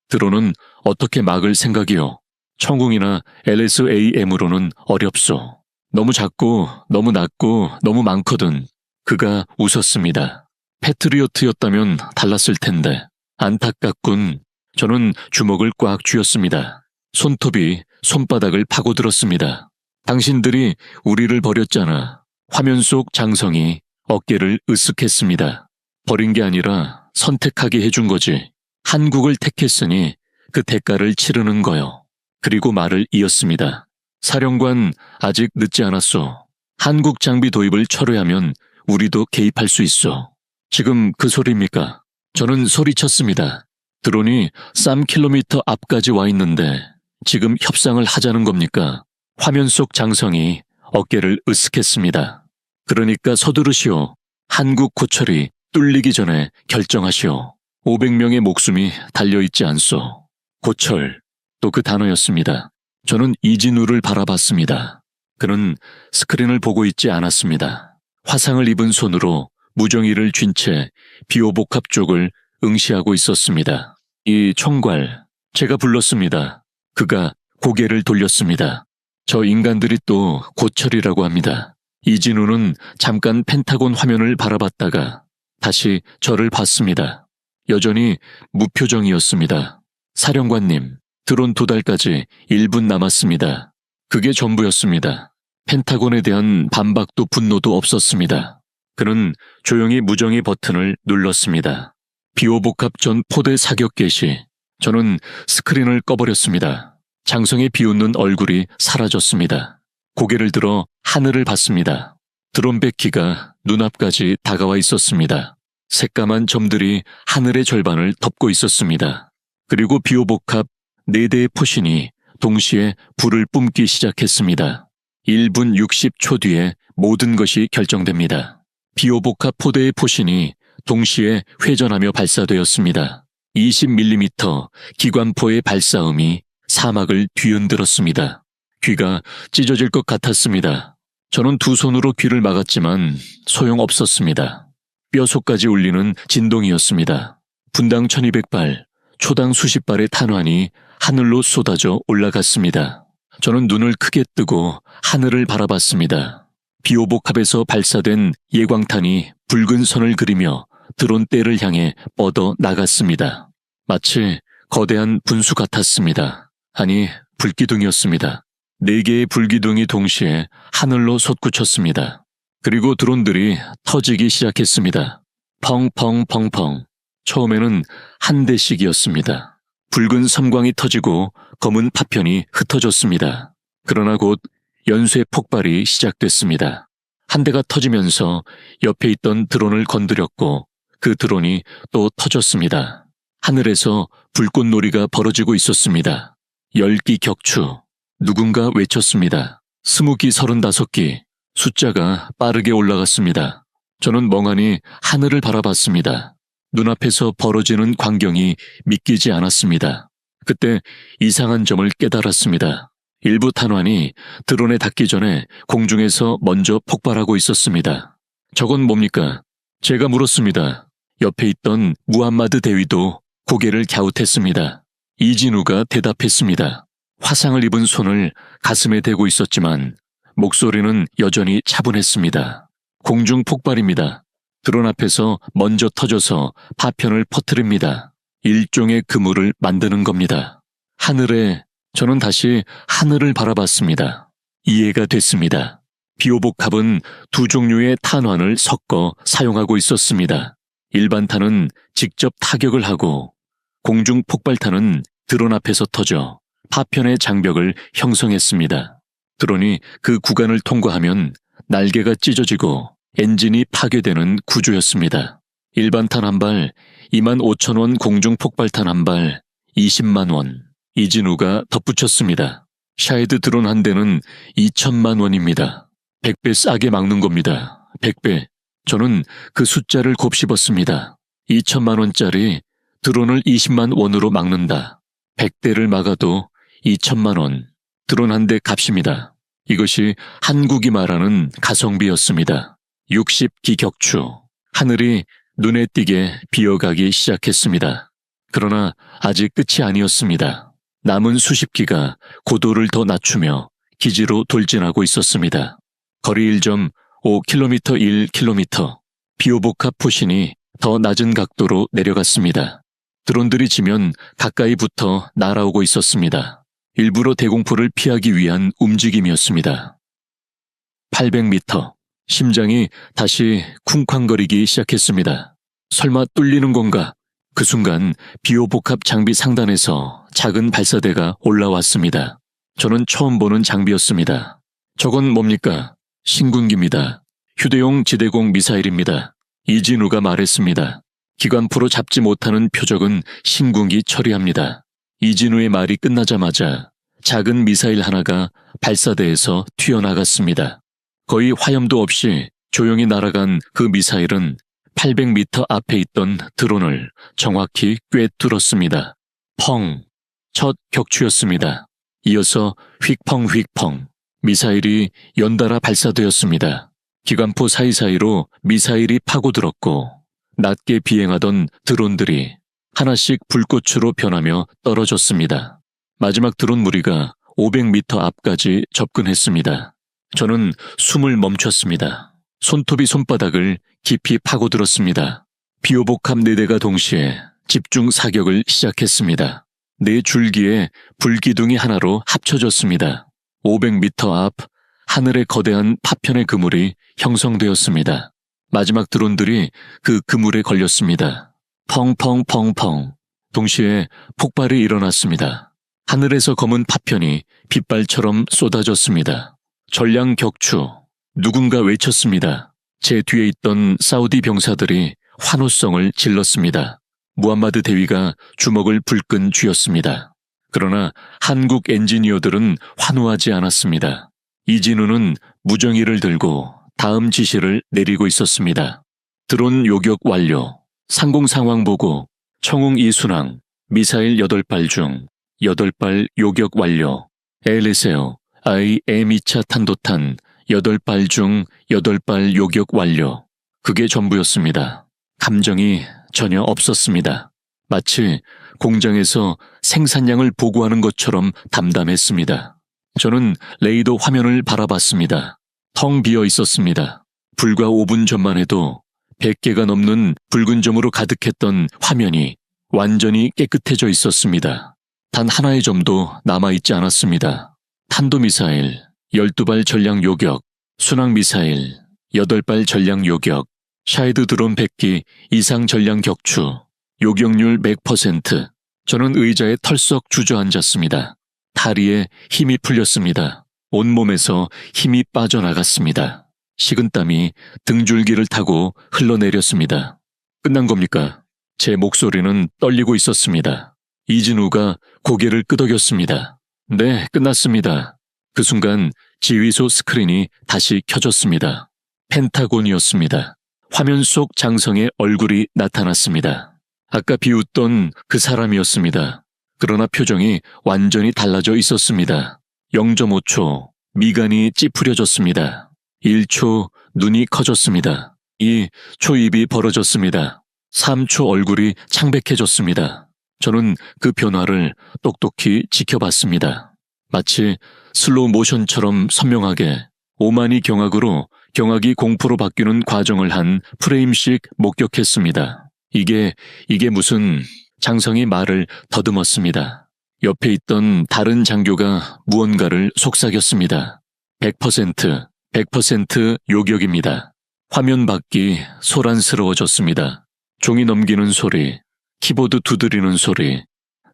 드론은 어떻게 막을 생각이요? 청궁이나 LSAM으로는 어렵소. 너무 작고 너무 낮고 너무 많거든. 그가 웃었습니다. 패트리어트였다면 달랐을 텐데. 안타깝군. 저는 주먹을 꽉 쥐었습니다. 손톱이 손바닥을 파고들었습니다. 당신들이 우리를 버렸잖아. 화면 속 장성이 어깨를 으쓱했습니다. 버린 게 아니라 선택하게 해준 거지. 한국을 택했으니 그 대가를 치르는 거요. 그리고 말을 이었습니다. 사령관, 아직 늦지 않았소. 한국 장비 도입을 철회하면 우리도 개입할 수 있어. 지금 그 소리입니까? 저는 소리쳤습니다. 드론이 3km 앞까지 와 있는데 지금 협상을 하자는 겁니까? 화면 속 장성이 어깨를 으쓱했습니다. 그러니까 서두르시오. 한국 고철이 뚫리기 전에 결정하시오. 500명의 목숨이 달려있지 않소. 고철, 또 그 단어였습니다. 저는 이진우를 바라봤습니다. 그는 스크린을 보고 있지 않았습니다. 화상을 입은 손으로 무정이를 쥔 채 비호복합 쪽을 응시하고 있었습니다. 이 총괄, 제가 불렀습니다. 그가 고개를 돌렸습니다. 저 인간들이 또 고철이라고 합니다. 이진우는 잠깐 펜타곤 화면을 바라봤다가 다시 저를 봤습니다. 여전히 무표정이었습니다. 사령관님, 드론 도달까지 1분 남았습니다. 그게 전부였습니다. 펜타곤에 대한 반박도 분노도 없었습니다. 그는 조용히 무정의 버튼을 눌렀습니다. 비호복합 전 포대 사격 개시. 저는 스크린을 꺼버렸습니다. 장성의 비웃는 얼굴이 사라졌습니다. 고개를 들어 하늘을 봤습니다. 드론 백기가 눈앞까지 다가와 있었습니다. 새까만 점들이 하늘의 절반을 덮고 있었습니다. 그리고 비호복합 4대의 포신이 동시에 불을 뿜기 시작했습니다. 1분 60초 뒤에 모든 것이 결정됩니다. 비호복합 포대의 포신이 동시에 회전하며 발사되었습니다. 20mm 기관포의 발사음이 사막을 뒤흔들었습니다. 귀가 찢어질 것 같았습니다. 저는 두 손으로 귀를 막았지만 소용없었습니다. 뼈속까지 울리는 진동이었습니다. 분당 1200발, 초당 수십 발의 탄환이 하늘로 쏟아져 올라갔습니다. 저는 눈을 크게 뜨고 하늘을 바라봤습니다. 비호복합에서 발사된 예광탄이 붉은 선을 그리며 드론대를 향해 뻗어 나갔습니다. 마치 거대한 분수 같았습니다. 아니, 불기둥이었습니다. 4개의 불기둥이 동시에 하늘로 솟구쳤습니다. 그리고 드론들이 터지기 시작했습니다. 펑펑펑펑. 처음에는 한 대씩이었습니다. 붉은 섬광이 터지고 검은 파편이 흩어졌습니다. 그러나 곧 연쇄 폭발이 시작됐습니다. 한 대가 터지면서 옆에 있던 드론을 건드렸고 그 드론이 또 터졌습니다. 하늘에서 불꽃놀이가 벌어지고 있었습니다. 10기 격추. 누군가 외쳤습니다. 20기, 35기. 숫자가 빠르게 올라갔습니다. 저는 멍하니 하늘을 바라봤습니다. 눈앞에서 벌어지는 광경이 믿기지 않았습니다. 그때 이상한 점을 깨달았습니다. 일부 탄환이 드론에 닿기 전에 공중에서 먼저 폭발하고 있었습니다. 저건 뭡니까? 제가 물었습니다. 옆에 있던 무함마드 대위도 고개를 갸웃했습니다. 이진우가 대답했습니다. 화상을 입은 손을 가슴에 대고 있었지만 목소리는 여전히 차분했습니다. 공중 폭발입니다. 드론 앞에서 먼저 터져서 파편을 퍼뜨립니다. 일종의 그물을 만드는 겁니다. 하늘에 저는 다시 하늘을 바라봤습니다. 이해가 됐습니다. 비호복합은 두 종류의 탄환을 섞어 사용하고 있었습니다. 일반탄은 직접 타격을 하고 공중 폭발탄은 드론 앞에서 터져 파편의 장벽을 형성했습니다. 드론이 그 구간을 통과하면 날개가 찢어지고 엔진이 파괴되는 구조였습니다. 일반탄 한 발 25,000원, 공중 폭발탄 한 발 20만 원. 이진우가 덧붙였습니다. 샤헤드 드론 한 대는 2천만 원입니다. 100배 싸게 막는 겁니다. 100배. 저는 그 숫자를 곱씹었습니다. 2천만 원짜리 드론을 20만 원으로 막는다. 100대를 막아도 2천만 원. 드론 한 대 값입니다. 이것이 한국이 말하는 가성비였습니다. 60기 격추. 하늘이 눈에 띄게 비어가기 시작했습니다. 그러나 아직 끝이 아니었습니다. 남은 수십 기가 고도를 더 낮추며 기지로 돌진하고 있었습니다. 거리 1.5km 1km. 비호복합 포신이 더 낮은 각도로 내려갔습니다. 드론들이 지면 가까이 붙어 날아오고 있었습니다. 일부러 대공포를 피하기 위한 움직임이었습니다. 800m. 심장이 다시 쿵쾅거리기 시작했습니다. 설마 뚫리는 건가? 그 순간 비호복합 장비 상단에서 작은 발사대가 올라왔습니다. 저는 처음 보는 장비였습니다. 저건 뭡니까? 신군기입니다. 휴대용 지대공 미사일입니다. 이진우가 말했습니다. 기관포로 잡지 못하는 표적은 신군기 처리합니다. 이진우의 말이 끝나자마자 작은 미사일 하나가 발사대에서 튀어나갔습니다. 거의 화염도 없이 조용히 날아간 그 미사일은 800m 앞에 있던 드론을 정확히 꿰뚫었습니다. 펑! 첫 격추였습니다. 이어서 휙펑 휙펑. 미사일이 연달아 발사되었습니다. 기관포 사이사이로 미사일이 파고들었고 낮게 비행하던 드론들이 하나씩 불꽃으로 변하며 떨어졌습니다. 마지막 드론 무리가 500m 앞까지 접근했습니다. 저는 숨을 멈췄습니다. 손톱이 손바닥을 깊이 파고들었습니다. 비오복합 4대가 동시에 집중 사격을 시작했습니다. 4줄기의 불기둥이 하나로 합쳐졌습니다. 500m 앞 하늘에 거대한 파편의 그물이 형성되었습니다. 마지막 드론들이 그 그물에 걸렸습니다. 펑펑펑펑. 동시에 폭발이 일어났습니다. 하늘에서 검은 파편이 빗발처럼 쏟아졌습니다. 전량 격추. 누군가 외쳤습니다. 제 뒤에 있던 사우디 병사들이 환호성을 질렀습니다. 무함마드 대위가 주먹을 불끈 쥐었습니다. 그러나 한국 엔지니어들은 환호하지 않았습니다. 이진우는 무정의를 들고 다음 지시를 내리고 있었습니다. 드론 요격 완료. 상공 상황 보고 청웅 2순항 미사일 8발 중 8발 요격 완료. 엘리세오 IM-2차 탄도탄 8발 중 8발 요격 완료. 그게 전부였습니다. 감정이 전혀 없었습니다. 마치 공장에서 생산량을 보고하는 것처럼 담담했습니다. 저는 레이더 화면을 바라봤습니다. 텅 비어 있었습니다. 불과 5분 전만 해도 100개가 넘는 붉은 점으로 가득했던 화면이 완전히 깨끗해져 있었습니다. 단 하나의 점도 남아있지 않았습니다. 탄도미사일 12발 전량 요격, 순항미사일 8발 전량 요격, 샤헤드 드론 100기 이상 전량 격추, 요격률 100%. 저는 의자에 털썩 주저앉았습니다. 다리에 힘이 풀렸습니다. 온몸에서 힘이 빠져나갔습니다. 식은땀이 등줄기를 타고 흘러내렸습니다. 끝난 겁니까? 제 목소리는 떨리고 있었습니다. 이진우가 고개를 끄덕였습니다. 네, 끝났습니다. 그 순간 지휘소 스크린이 다시 켜졌습니다. 펜타곤이었습니다. 화면 속 장성의 얼굴이 나타났습니다. 아까 비웃던 그 사람이었습니다. 그러나 표정이 완전히 달라져 있었습니다. 0.5초 미간이 찌푸려졌습니다. 1초 눈이 커졌습니다. 2초 입이 벌어졌습니다. 3초 얼굴이 창백해졌습니다. 저는 그 변화를 똑똑히 지켜봤습니다. 마치 슬로우 모션처럼 선명하게 오만이 경악으로 경악이 공포로 바뀌는 과정을 한 프레임씩 목격했습니다. 이게 무슨... 장성이 말을 더듬었습니다. 옆에 있던 다른 장교가 무언가를 속삭였습니다. 100% 요격입니다. 화면 밖이 소란스러워졌습니다. 종이 넘기는 소리, 키보드 두드리는 소리,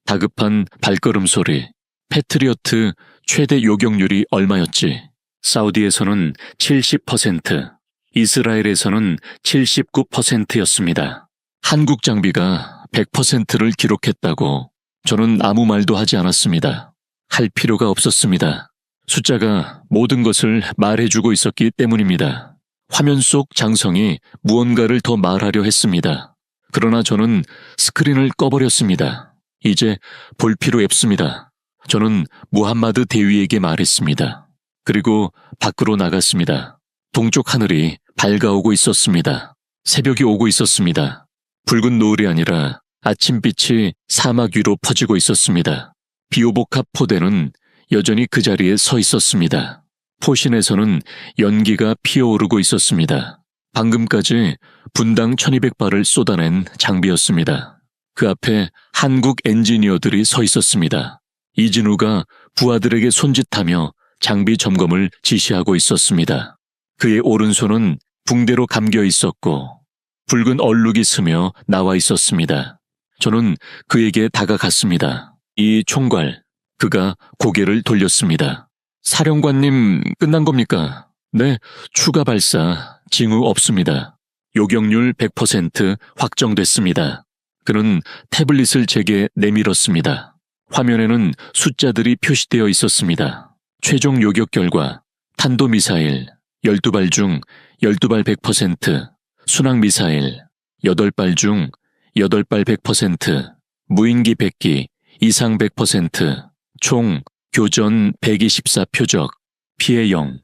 다급한 발걸음 소리. 패트리어트 최대 요격률이 얼마였지? 사우디에서는 70%, 이스라엘에서는 79%였습니다. 한국 장비가 100%를 기록했다고 저는 아무 말도 하지 않았습니다. 할 필요가 없었습니다. 숫자가 모든 것을 말해주고 있었기 때문입니다. 화면 속 장성이 무언가를 더 말하려 했습니다. 그러나 저는 스크린을 꺼버렸습니다. 이제 볼 필요 없습니다. 저는 무함마드 대위에게 말했습니다. 그리고 밖으로 나갔습니다. 동쪽 하늘이 밝아오고 있었습니다. 새벽이 오고 있었습니다. 붉은 노을이 아니라 아침빛이 사막 위로 퍼지고 있었습니다. 비오복합 포대는 여전히 그 자리에 서 있었습니다. 포신에서는 연기가 피어오르고 있었습니다. 방금까지 분당 1200발을 쏟아낸 장비였습니다. 그 앞에 한국 엔지니어들이 서 있었습니다. 이진우가 부하들에게 손짓하며 장비 점검을 지시하고 있었습니다. 그의 오른손은 붕대로 감겨 있었고 붉은 얼룩이 스며 나와 있었습니다. 저는 그에게 다가갔습니다. 이 총괄, 그가 고개를 돌렸습니다. 사령관님, 끝난 겁니까? 네, 추가 발사, 징후 없습니다. 요격률 100% 확정됐습니다. 그는 태블릿을 제게 내밀었습니다. 화면에는 숫자들이 표시되어 있었습니다. 최종 요격 결과, 탄도미사일 12발 중 12발 100%, 순항미사일 8발 중 8발 100%, 무인기 100기 이상 100%, 총 교전 124표적, 피해 0.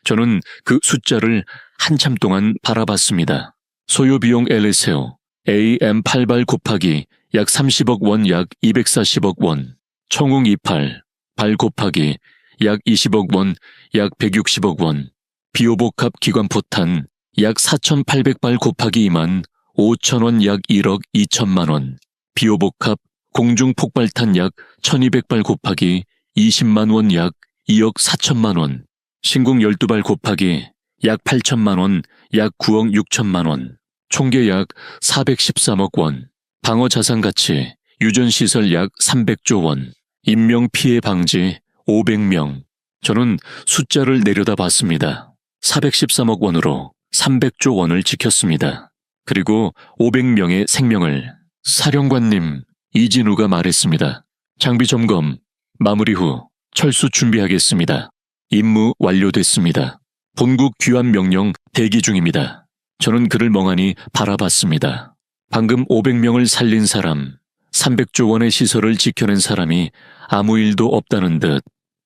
저는 그 숫자를 한참 동안 바라봤습니다. 소요비용 엘리세오 AM88 곱하기 약 30억 원 약 240억 원, 청웅 28, 발 곱하기 약 20억 원 약 160억 원, 비오복합 기관포탄 약 4,800발 곱하기 2만 5천 원 약 1억 2천만 원, 비오복합 공중폭발탄 약 1,200발 곱하기 20만 원 약 2억 4천만 원, 신궁 12발 곱하기 약 8천만 원 약 9억 6천만 원, 총계 약 413억 원, 방어자산가치 유전시설 약 300조 원, 인명피해 방지 500명. 저는 숫자를 내려다봤습니다. 413억 원으로 300조 원을 지켰습니다. 그리고 500명의 생명을. 사령관님, 이진우가 말했습니다. 장비 점검 마무리 후 철수 준비하겠습니다. 임무 완료됐습니다. 본국 귀환 명령 대기 중입니다. 저는 그를 멍하니 바라봤습니다. 방금 500명을 살린 사람, 300조 원의 시설을 지켜낸 사람이 아무 일도 없다는 듯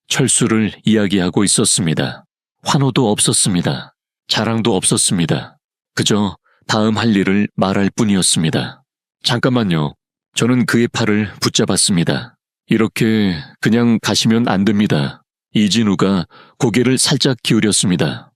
철수를 이야기하고 있었습니다. 환호도 없었습니다. 자랑도 없었습니다. 그저 다음 할 일을 말할 뿐이었습니다. 잠깐만요. 저는 그의 팔을 붙잡았습니다. 이렇게 그냥 가시면 안 됩니다. 이진우가 고개를 살짝 기울였습니다.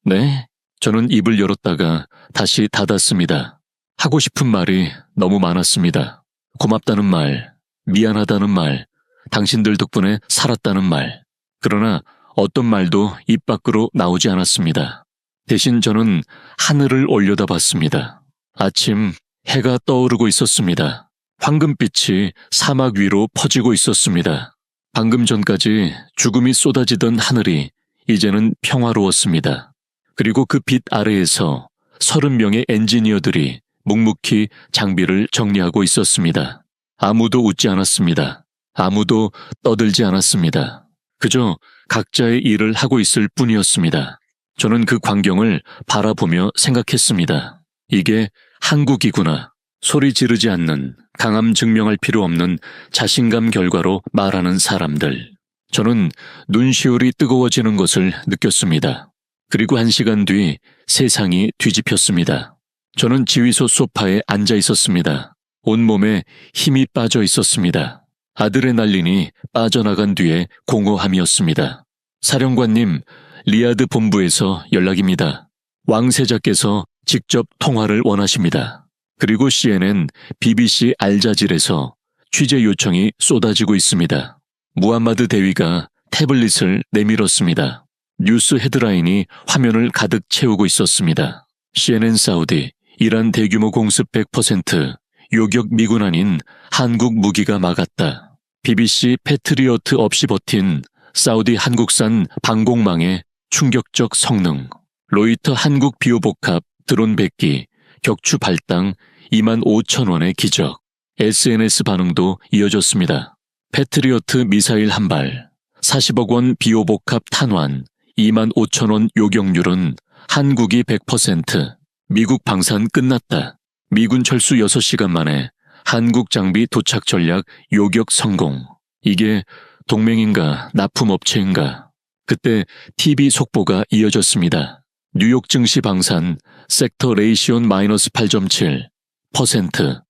네? 저는 입을 열었다가 다시 닫았습니다. 하고 싶은 말이 너무 많았습니다. 고맙다는 말, 미안하다는 말, 당신들 덕분에 살았다는 말. 그러나 어떤 말도 입 밖으로 나오지 않았습니다. 대신 저는 하늘을 올려다봤습니다. 아침 해가 떠오르고 있었습니다. 황금빛이 사막 위로 퍼지고 있었습니다. 방금 전까지 죽음이 쏟아지던 하늘이 이제는 평화로웠습니다. 그리고 그 빛 아래에서 30명의 엔지니어들이 묵묵히 장비를 정리하고 있었습니다. 아무도 웃지 않았습니다. 아무도 떠들지 않았습니다. 그저 각자의 일을 하고 있을 뿐이었습니다. 저는 그 광경을 바라보며 생각했습니다. 이게 한국이구나. 소리 지르지 않는, 강함 증명할 필요 없는 자신감 결과로 말하는 사람들. 저는 눈시울이 뜨거워지는 것을 느꼈습니다. 그리고 1시간 뒤 세상이 뒤집혔습니다. 저는 지휘소 소파에 앉아 있었습니다. 온몸에 힘이 빠져 있었습니다. 아드레날린이 빠져나간 뒤에 공허함이었습니다. 사령관님, 리야드 본부에서 연락입니다. 왕세자께서 직접 통화를 원하십니다. 그리고 CNN, BBC 알자질에서 취재 요청이 쏟아지고 있습니다. 무함마드 대위가 태블릿을 내밀었습니다. 뉴스 헤드라인이 화면을 가득 채우고 있었습니다. CNN 사우디, 이란 대규모 공습 100%, 요격 미군 아닌 한국 무기가 막았다. BBC 패트리어트 없이 버틴 사우디 한국산 방공망의 충격적 성능. 로이터 한국 비오복합 드론 100기, 격추 발당 25,000원의 기적. SNS 반응도 이어졌습니다. 패트리어트 미사일 한 발, 40억 원 비오복합 탄환, 25,000원 요격률은 한국이 100%. 미국 방산 끝났다. 미군 철수 6시간 만에 한국 장비 도착 전략 요격 성공. 이게 동맹인가 납품업체인가. 그때 TV 속보가 이어졌습니다. 뉴욕 증시 방산 섹터 레이시온 마이너스 8.7%,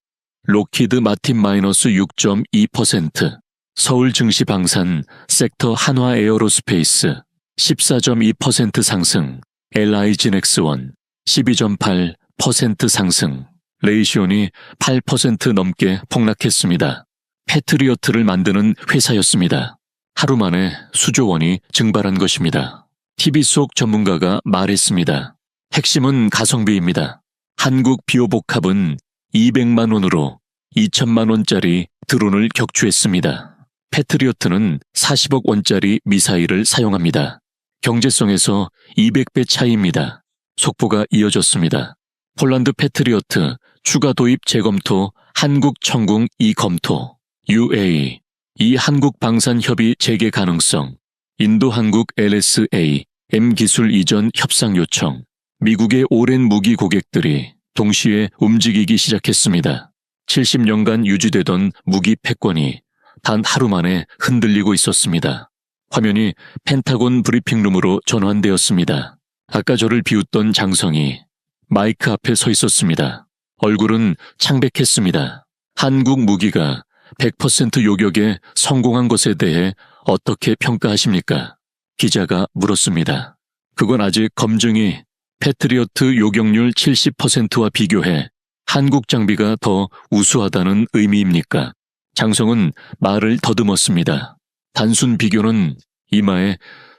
록히드 마틴 마이너스 6.2%, 서울 증시 방산 섹터 한화 에어로스페이스 14.2% 상승, LI 진엑스원 12.8% 상승, 레이시온이 8% 넘게 폭락했습니다. 패트리어트를 만드는 회사였습니다. 하루 만에 수조 원이 증발한 것입니다. TV 속 전문가가 말했습니다. 핵심은 가성비입니다. 한국 비오복합은 200만 원으로 2천만 원짜리 드론을 격추했습니다. 패트리어트는 40억 원짜리 미사일을 사용합니다. 경제성에서 200배 차이입니다. 속보가 이어졌습니다. 폴란드 패트리어트 추가 도입 재검토 한국 청궁 이검토, UAE, 이 한국 방산 협의 재개 가능성, 인도 한국 LSA, M기술 이전 협상 요청, 미국의 오랜 무기 고객들이 동시에 움직이기 시작했습니다. 70년간 유지되던 무기 패권이 단 하루 만에 흔들리고 있었습니다. 화면이 펜타곤 브리핑룸으로 전환되었습니다. 아까 저를 비웃던 장성이 마이크 앞에 서 있었습니다. 얼굴은 창백했습니다. 한국 무기가 100% 요격에 성공한 것에 대해 어떻게 평가하십니까? 기자가 물었습니다. 그건 아직 검증이 패트리어트 요격률 70%와 비교해 한국 장비가 더 우수하다는 의미입니까? 장성은 말을 더듬었습니다. 단순 비교는 이마에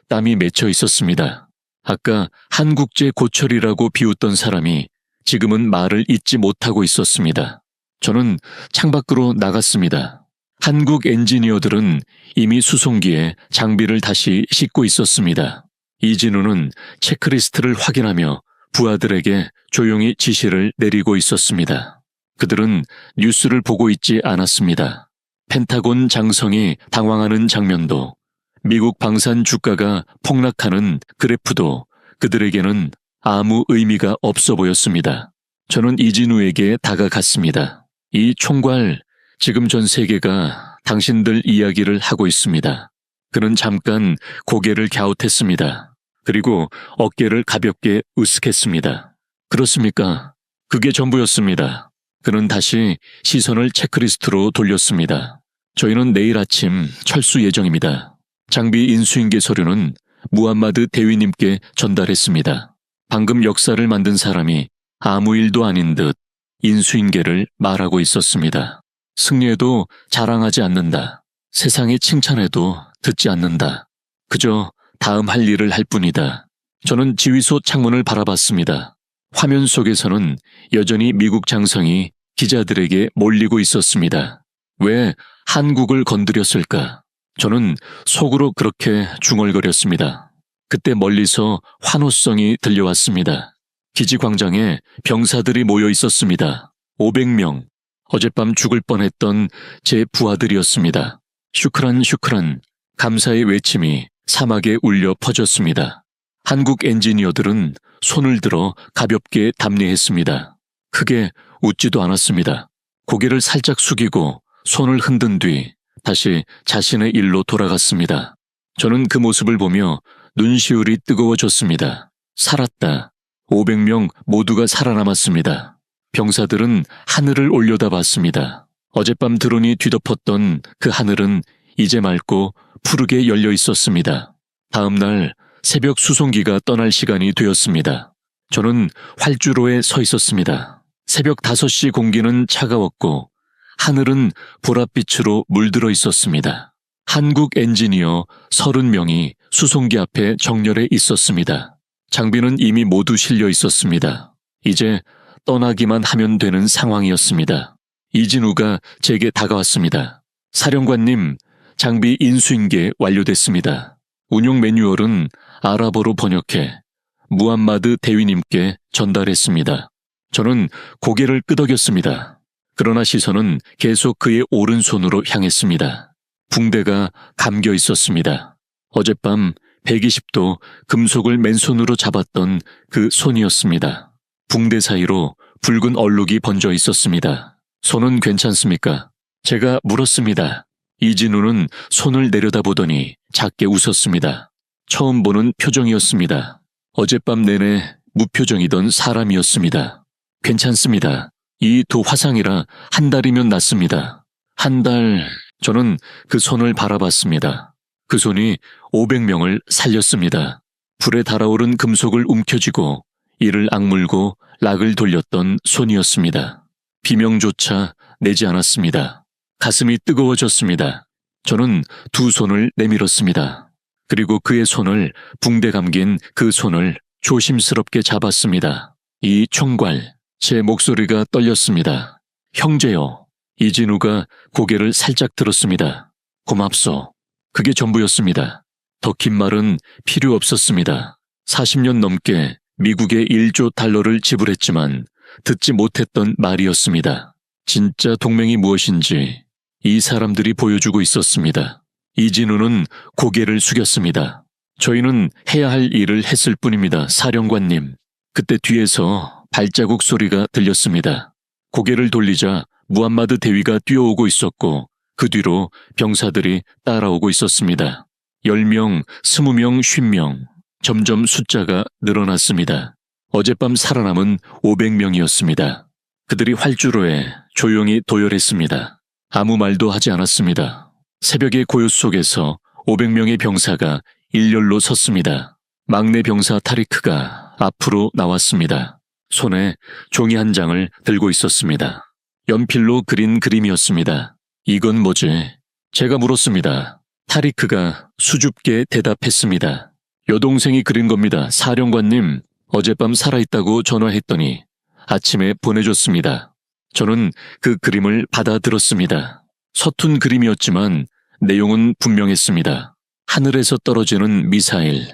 땀이 맺혀 있었습니다. 아까 한국제 고철이라고 비웃던 사람이 지금은 말을 잇지 못하고 있었습니다. 저는 창밖으로 나갔습니다. 한국 엔지니어들은 이미 수송기에 장비를 다시 싣고 있었습니다. 이진우는 체크리스트를 확인하며 부하들에게 조용히 지시를 내리고 있었습니다. 그들은 뉴스를 보고 있지 않았습니다. 펜타곤 장성이 당황하는 장면도, 미국 방산 주가가 폭락하는 그래프도 그들에게는 아무 의미가 없어 보였습니다. 저는 이진우에게 다가갔습니다. 이 총괄, 지금 전 세계가 당신들 이야기를 하고 있습니다. 그는 잠깐 고개를 갸웃했습니다. 그리고 어깨를 가볍게 으쓱했습니다. 그렇습니까? 그게 전부였습니다. 그는 다시 시선을 체크리스트로 돌렸습니다. 저희는 내일 아침 철수 예정입니다. 장비 인수인계 서류는 무함마드 대위님께 전달했습니다. 방금 역사를 만든 사람이 아무 일도 아닌 듯 인수인계를 말하고 있었습니다. 승리해도 자랑하지 않는다. 세상이 칭찬해도 듣지 않는다. 그저 다음 할 일을 할 뿐이다. 저는 지휘소 창문을 바라봤습니다. 화면 속에서는 여전히 미국 장성이 기자들에게 몰리고 있었습니다. 왜 한국을 건드렸을까? 저는 속으로 그렇게 중얼거렸습니다. 그때 멀리서 환호성이 들려왔습니다. 기지 광장에 병사들이 모여 있었습니다. 500명. 어젯밤 죽을 뻔했던 제 부하들이었습니다. 슈크란 슈크란, 감사의 외침이 사막에 울려 퍼졌습니다. 한국 엔지니어들은 손을 들어 가볍게 답례했습니다. 크게 웃지도 않았습니다. 고개를 살짝 숙이고 손을 흔든 뒤 다시 자신의 일로 돌아갔습니다. 저는 그 모습을 보며 눈시울이 뜨거워졌습니다. 살았다. 500명 모두가 살아남았습니다. 병사들은 하늘을 올려다봤습니다. 어젯밤 드론이 뒤덮었던 그 하늘은 이제 맑고 푸르게 열려 있었습니다. 다음 날 새벽 수송기가 떠날 시간이 되었습니다. 저는 활주로에 서 있었습니다. 새벽 5시 공기는 차가웠고 하늘은 보랏빛으로 물들어 있었습니다. 한국 엔지니어 30명이 수송기 앞에 정렬해 있었습니다. 장비는 이미 모두 실려 있었습니다. 이제 떠나기만 하면 되는 상황이었습니다. 이진우가 제게 다가왔습니다. 사령관님, 장비 인수인계 완료됐습니다. 운용 매뉴얼은 아랍어로 번역해 무함마드 대위님께 전달했습니다. 저는 고개를 끄덕였습니다. 그러나 시선은 계속 그의 오른손으로 향했습니다. 붕대가 감겨 있었습니다. 어젯밤 120도 금속을 맨손으로 잡았던 그 손이었습니다. 붕대 사이로 붉은 얼룩이 번져 있었습니다. 손은 괜찮습니까? 제가 물었습니다. 이진우는 손을 내려다보더니 작게 웃었습니다. 처음 보는 표정이었습니다. 어젯밤 내내 무표정이던 사람이었습니다. 괜찮습니다. 이 두 화상이라 한 달이면 낫습니다. 한 달... 저는 그 손을 바라봤습니다. 그 손이 500명을 살렸습니다. 불에 달아오른 금속을 움켜쥐고 이를 악물고 락을 돌렸던 손이었습니다. 비명조차 내지 않았습니다. 가슴이 뜨거워졌습니다. 저는 두 손을 내밀었습니다. 그리고 그의 손을, 붕대 감긴 그 손을 조심스럽게 잡았습니다. 이 총괄, 제 목소리가 떨렸습니다. 형제요. 이진우가 고개를 살짝 들었습니다. 고맙소. 그게 전부였습니다. 더 긴 말은 필요 없었습니다. 40년 넘게 미국에 1조 달러를 지불했지만 듣지 못했던 말이었습니다. 진짜 동맹이 무엇인지 이 사람들이 보여주고 있었습니다. 이진우는 고개를 숙였습니다. 저희는 해야 할 일을 했을 뿐입니다, 사령관님. 그때 뒤에서 발자국 소리가 들렸습니다. 고개를 돌리자 무함마드 대위가 뛰어오고 있었고 그 뒤로 병사들이 따라오고 있었습니다. 10명, 20명, 50명. 점점 숫자가 늘어났습니다. 어젯밤 살아남은 500명이었습니다. 그들이 활주로에 조용히 도열했습니다. 아무 말도 하지 않았습니다. 새벽의 고요 속에서 500명의 병사가 일렬로 섰습니다. 막내 병사 타리크가 앞으로 나왔습니다. 손에 종이 한 장을 들고 있었습니다. 연필로 그린 그림이었습니다. 이건 뭐지? 제가 물었습니다. 타리크가 수줍게 대답했습니다. 여동생이 그린 겁니다. 사령관님, 어젯밤 살아있다고 전화했더니 아침에 보내줬습니다. 저는 그 그림을 받아들었습니다. 서툰 그림이었지만 내용은 분명했습니다. 하늘에서 떨어지는 미사일,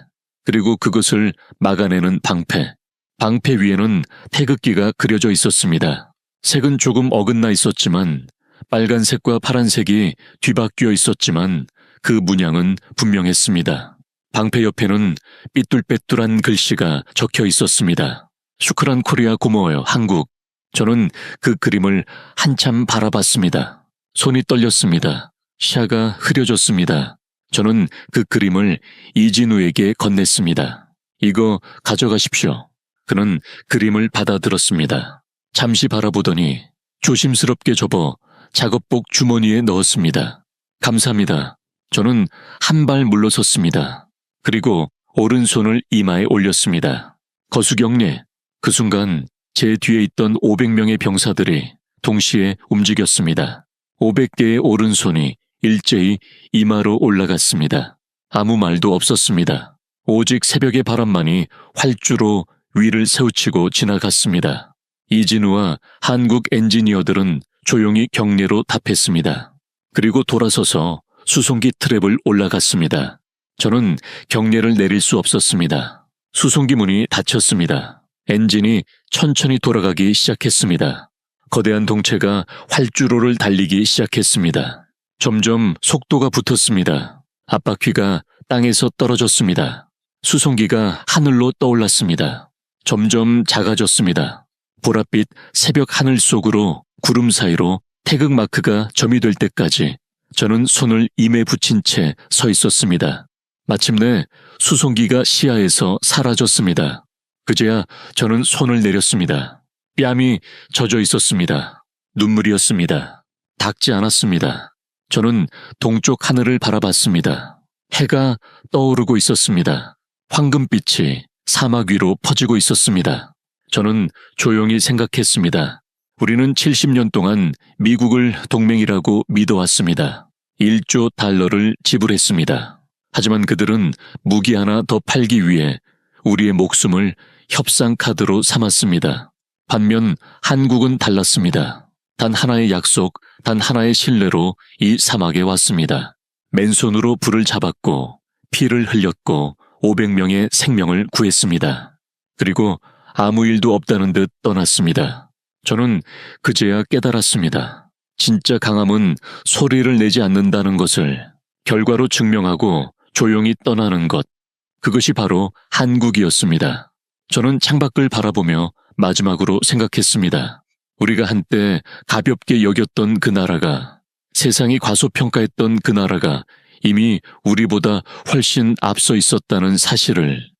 그리고 그것을 막아내는 방패. 방패 위에는 태극기가 그려져 있었습니다. 색은 조금 어긋나 있었지만 빨간색과 파란색이 뒤바뀌어 있었지만 그 문양은 분명했습니다. 방패 옆에는 삐뚤빼뚤한 글씨가 적혀 있었습니다. 슈크란 코리아 고마워요, 한국. 저는 그 그림을 한참 바라봤습니다. 손이 떨렸습니다. 시야가 흐려졌습니다. 저는 그 그림을 이진우에게 건넸습니다. 이거 가져가십시오. 그는 그림을 받아들었습니다. 잠시 바라보더니 조심스럽게 접어 작업복 주머니에 넣었습니다. 감사합니다. 저는 한 발 물러섰습니다. 그리고 오른손을 이마에 올렸습니다. 거수경례. 그 순간 제 뒤에 있던 500명의 병사들이 동시에 움직였습니다. 500개의 오른손이 일제히 이마로 올라갔습니다. 아무 말도 없었습니다. 오직 새벽의 바람만이 활주로 위를 세우치고 지나갔습니다. 이진우와 한국 엔지니어들은 조용히 경례로 답했습니다. 그리고 돌아서서 수송기 트랩을 올라갔습니다. 저는 경례를 내릴 수 없었습니다. 수송기 문이 닫혔습니다. 엔진이 천천히 돌아가기 시작했습니다. 거대한 동체가 활주로를 달리기 시작했습니다. 점점 속도가 붙었습니다. 앞바퀴가 땅에서 떨어졌습니다. 수송기가 하늘로 떠올랐습니다. 점점 작아졌습니다. 보랏빛 새벽 하늘 속으로 구름 사이로 태극 마크가 점이 될 때까지 저는 손을 임에 붙인 채 서 있었습니다. 마침내 수송기가 시야에서 사라졌습니다. 그제야 저는 손을 내렸습니다. 뺨이 젖어 있었습니다. 눈물이었습니다. 닦지 않았습니다. 저는 동쪽 하늘을 바라봤습니다. 해가 떠오르고 있었습니다. 황금빛이 사막 위로 퍼지고 있었습니다. 저는 조용히 생각했습니다. 우리는 70년 동안 미국을 동맹이라고 믿어왔습니다. 1조 달러를 지불했습니다. 하지만 그들은 무기 하나 더 팔기 위해 우리의 목숨을 협상 카드로 삼았습니다. 반면 한국은 달랐습니다. 단 하나의 약속, 단 하나의 신뢰로 이 사막에 왔습니다. 맨손으로 불을 잡았고 피를 흘렸고 500명의 생명을 구했습니다. 그리고 아무 일도 없다는 듯 떠났습니다. 저는 그제야 깨달았습니다. 진짜 강함은 소리를 내지 않는다는 것을 결과로 증명하고 조용히 떠나는 것. 그것이 바로 한국이었습니다. 저는 창밖을 바라보며 마지막으로 생각했습니다. 우리가 한때 가볍게 여겼던 그 나라가, 세상이 과소평가했던 그 나라가 이미 우리보다 훨씬 앞서 있었다는 사실을.